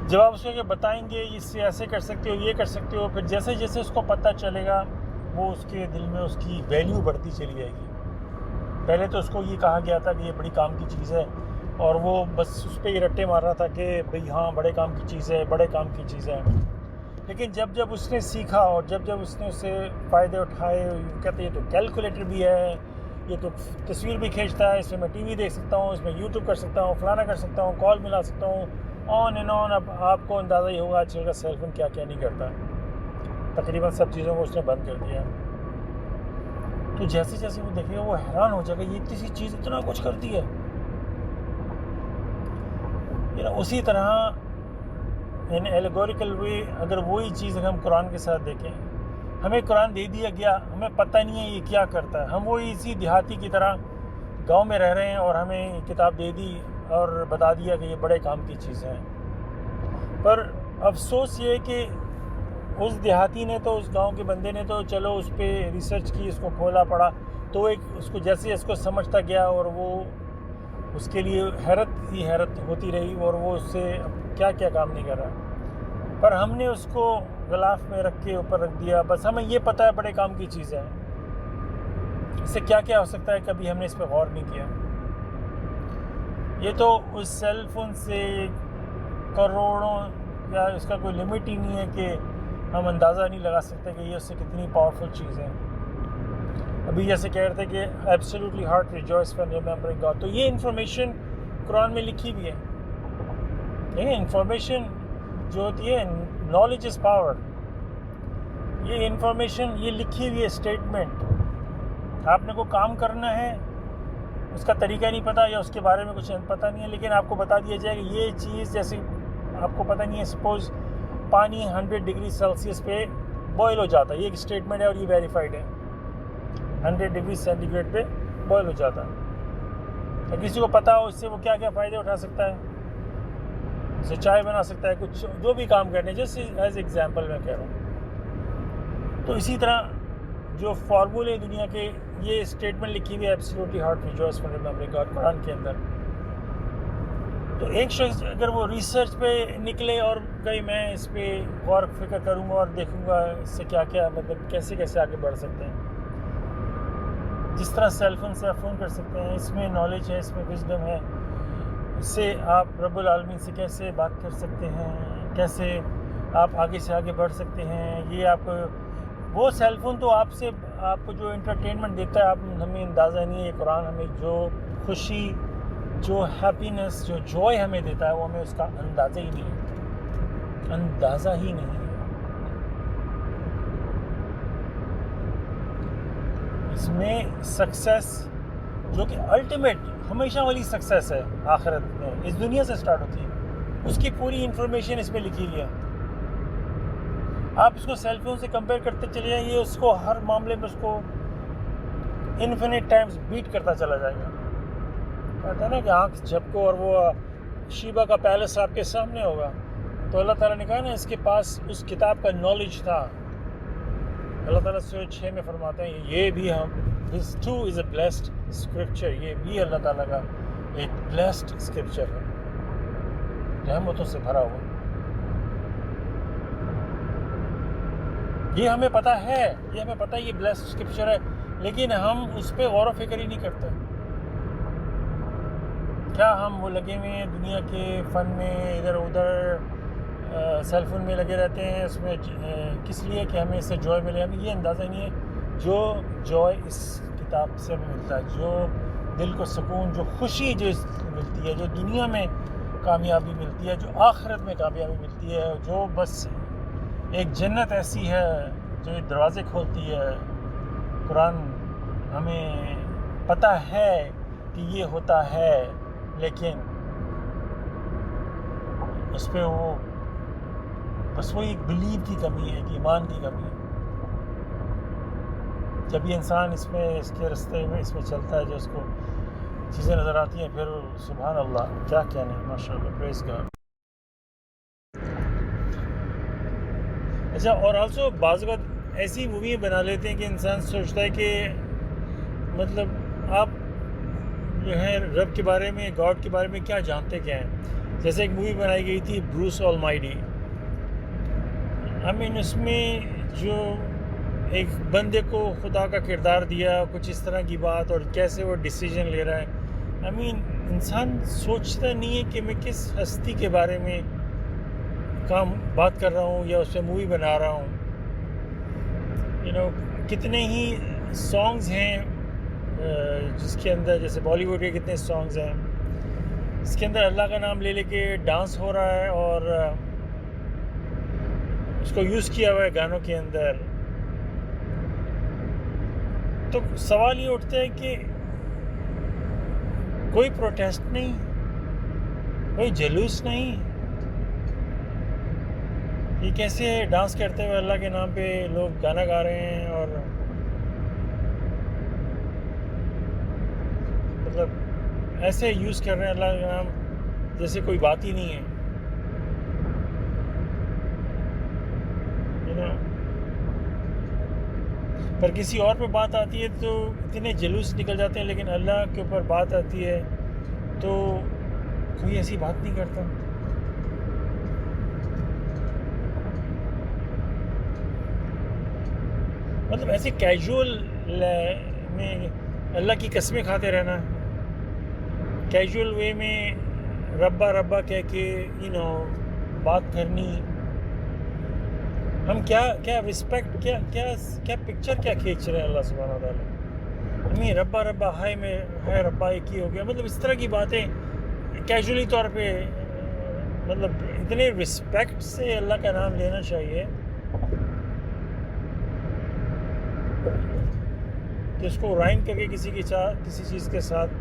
جب آپ اس کو بتائیں گے اس سے ایسے کر سکتے ہو، یہ کر سکتے ہو، پھر جیسے جیسے اس کو پتہ چلے گا وہ اس کے دل میں اس کی ویلیو بڑھتی چلی جائے گی. پہلے تو اس کو یہ کہا گیا تھا کہ یہ بڑی کام کی چیز ہے، اور وہ بس اس پہ یہ رٹے مار رہا تھا کہ بھئی ہاں بڑے کام کی چیز ہے، بڑے کام کی چیز ہے. لیکن جب اس نے سیکھا اور جب اس نے اس سے فائدے اٹھائے، کہتے ہیں یہ تو کیلکولیٹر بھی ہے، یہ تو تصویر بھی کھینچتا ہے، اس میں ٹی وی دیکھ سکتا ہوں، اس میں یوٹیوب کر سکتا ہوں، فلانا کر سکتا ہوں، کال ملا سکتا ہوں، آن اینڈ آن. اب آپ کو اندازہ ہی ہوگا آج کل کا سیل فون کیا کیا نہیں کرتا. تقریباً سب چیزوں کو اس نے بند کر دیا. تو جیسے جیسے وہ دیکھے گا وہ حیران ہو جائے گا, یہ اتنی سی چیز اتنا کچھ کرتی ہے. اسی طرح ان ایلیگوریکل وے اگر وہی چیز ہم قرآن کے ساتھ دیکھیں, ہمیں قرآن دے دیا گیا, ہمیں پتہ نہیں ہے یہ کیا کرتا ہے. ہم وہی اسی دیہاتی کی طرح گاؤں میں رہ رہے ہیں اور ہمیں کتاب دے دی اور بتا دیا کہ یہ بڑے کام کی چیزیں ہیں. پر افسوس یہ ہے کہ اس دیہاتی نے تو, اس گاؤں کے بندے نے تو چلو اس پہ ریسرچ کی, اس کو کھولا پڑا, تو ایک اس کو جیسے اس کو سمجھتا گیا اور وہ اس کے لیے حیرت ہوتی رہی اور وہ اس سے کیا کیا کام نہیں کر رہا. پر ہم نے اس کو غلاف میں رکھ کے اوپر رکھ دیا. بس ہمیں یہ پتہ ہے بڑے کام کی چیزیں ہیں, اس سے کیا کیا ہو سکتا ہے کبھی ہم نے اس پہ غور نہیں کیا. یہ تو اس سیل فون سے کروڑوں, یا اس کا کوئی لمٹ ہی نہیں ہے کہ ہم اندازہ نہیں لگا سکتے کہ یہ اس سے کتنی پاورفل چیز ہے. ابھی جیسے کہہ رہے تھے کہ absolutely heart rejoice when remembering God, تو یہ انفارمیشن قرآن میں لکھی ہوئی ہے. یہ انفارمیشن جو ہوتی ہے, نالج از پاور. یہ انفارمیشن یہ لکھی ہوئی ہے اسٹیٹمنٹ. آپ نے کوئی کام کرنا ہے, اس کا طریقہ نہیں پتہ یا اس کے بارے میں کچھ پتہ نہیں ہے, لیکن آپ کو بتا دیا جائے کہ یہ چیز, جیسے آپ کو پتہ نہیں ہے سپوز پانی 100 ڈگری سیلسیس پہ بوائل ہو جاتا ہے, یہ ایک اسٹیٹمنٹ ہے اور یہ ویریفائڈ ہے. 100 ڈگری سینٹی گریڈ پہ بوائل ہو جاتا ہے. اگر کسی کو پتہ ہو اس سے وہ کیا کیا فائدے اٹھا سکتا ہے, اس سے چائے بنا سکتا ہے, کچھ جو بھی کام کرنے, جیسے ایز ایگزامپل میں کہہ رہا ہوں. تو اسی طرح جو فارمولے دنیا کے, یہ اسٹیٹمنٹ لکھی ہوئی ہے absolutely heart rejoice when remembering God قرآن کے اندر. تو ایک شخص اگر وہ ریسرچ پہ نکلے اور کہیں میں اس پہ غور فکر کروں گا اور دیکھوں گا اس سے کیا کیا, مطلب کیسے کیسے آگے بڑھ سکتے ہیں, جس طرح سیل فون سے آپ فون کر سکتے ہیں, اس میں نالج ہے, اس میں وزڈم ہے, اس سے آپ رب العالمین سے کیسے بات کر سکتے ہیں, کیسے آپ آگے سے آگے بڑھ سکتے ہیں. یہ آپ وہ سیل فون تو آپ کو جو انٹرٹینمنٹ دیتا ہے, آپ ہمیں اندازہ نہیں ہے. یہ قرآن ہمیں جو خوشی, جو ہیپینس, جو جوائے ہمیں دیتا ہے, وہ ہمیں اس کا اندازہ ہی نہیں ہے, اندازہ ہی نہیں ہے. اس میں سکسیس جو کہ الٹیمیٹ ہمیشہ والی سکسیس ہے آخرت میں, اس دنیا سے سٹارٹ ہوتی ہے, اس کی پوری انفارمیشن اس میں لکھی ہوئی ہے. آپ اس کو سیل فون سے کمپیئر کرتے چلے جائیں, یہ اس کو ہر معاملے میں اس کو انفینٹ ٹائمز بیٹ کرتا چلا جائے گا. کہتا ہے نا کہ آنکھ جھپکو اور وہ شیبہ کا پیلس آپ کے سامنے ہوگا. تو اللہ تعالیٰ نے کہا نا اس کے پاس اس کتاب کا نالج تھا. اللہ تعالیٰ سورہ 6 میں فرماتے ہیں یہ بھی ہم this too is a blessed scripture, یہ بھی اللہ تعالیٰ کا ایک blessed scripture ہے, رحمتوں سے بھرا ہوا. یہ ہمیں پتہ ہے, یہ ہمیں پتہ ہے یہ blessed scripture ہے, لیکن ہم اس پہ غور و فکر ہی نہیں کرتے. کیا ہم وہ لگے ہوئے ہیں دنیا کے فن میں, ادھر ادھر سیل فون میں لگے رہتے ہیں, اس میں کس لیے کہ ہمیں اس سے جوائے ملے. ہمیں یہ اندازہ نہیں ہے جو جوائے اس کتاب سے ملتا ہے, جو دل کو سکون, جو خوشی جو ملتی ہے, جو دنیا میں کامیابی ملتی ہے, جو آخرت میں کامیابی ملتی ہے, جو بس ایک جنت ایسی ہے جو دروازے کھولتی ہے. قرآن ہمیں پتہ ہے کہ یہ ہوتا ہے, لیکن اس پہ وہ بس وہ ایک بلیو کی کمی ہے, ایک ایمان کی کمی ہے. جب یہ انسان اس میں, اس کے رستے میں اس میں چلتا ہے, جو اس کو چیزیں نظر آتی ہیں, پھر سبحان اللہ, کیا کہنے, ماشاء اللہ, پریز گاڈ. اچھا, اور آلسو بعض اوقات ایسی مووی بنا لیتے ہیں کہ انسان سوچتا ہے کہ مطلب آپ جو ہے رب کے بارے میں, گاڈ کے بارے میں کیا جانتے کیا ہیں. جیسے ایک مووی بنائی گئی تھی بروس آلمائٹی. اس میں جو ایک بندے کو خدا کا کردار دیا, کچھ اس طرح کی بات, اور کیسے وہ ڈیسیجن لے رہا ہے. انسان سوچتا نہیں ہے کہ میں کس ہستی کے بارے میں بات کر رہا ہوں یا اس پہ مووی بنا رہا ہوں. کتنے ہی سانگز ہیں جس کے اندر, جیسے بالی ووڈ کے کتنے سانگز ہیں, اس کے اندر اللہ کا نام لے لے کے ڈانس ہو رہا ہے اور اس کو یوز کیا ہوا ہے گانوں کے اندر. تو سوال یہ اٹھتا ہے کہ کوئی پروٹیسٹ نہیں, کوئی جلوس نہیں, یہ کیسے ڈانس کرتے ہوئے اللہ کے نام پہ لوگ گانا گا رہے ہیں اور مطلب ایسے یوز کر رہے ہیں اللہ کا نام جیسے کوئی بات ہی نہیں ہے. پر کسی اور پہ بات آتی ہے تو اتنے جلوس نکل جاتے ہیں, لیکن اللہ کے اوپر بات آتی ہے تو کوئی ایسی بات نہیں کرتا. مطلب ایسے کیجول میں اللہ کی قسمیں کھاتے رہنا, کیجول وے میں ربا ربا کہہ کے بات کرنی. ہم کیا رسپیکٹ کیا پکچر کیا کھینچ رہے ہیں اللہ سبحانہ وتعالیٰ. ہمیں ربا ربا ہائے میں ہے ربا ایک ہی ہو گیا, مطلب اس طرح کی باتیں کیجولی طور پہ, مطلب اتنے رسپیکٹ سے اللہ کا نام لینا چاہیے کہ اس کو رائم کر کے کسی چیز کے ساتھ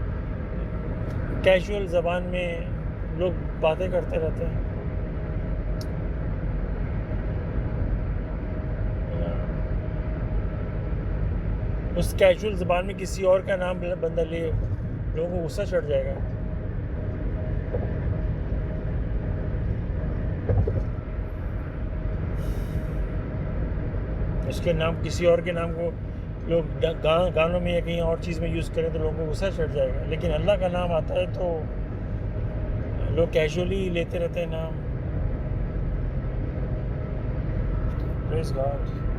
کیجول زبان میں لوگ باتیں کرتے رہتے ہیں. اس کیجول زبان میں کسی اور کا نام بندہ لے, لوگوں کو غصہ چڑھ جائے گا. اس کے نام کسی اور کے نام کو لوگ گانوں میں یا کہیں اور چیز میں یوز کریں تو لوگوں کو غصہ چڑھ جائے گا. لیکن اللہ کا نام آتا ہے تو لوگ کیجولی لیتے رہتے ہیں نام. پریز گاڈ.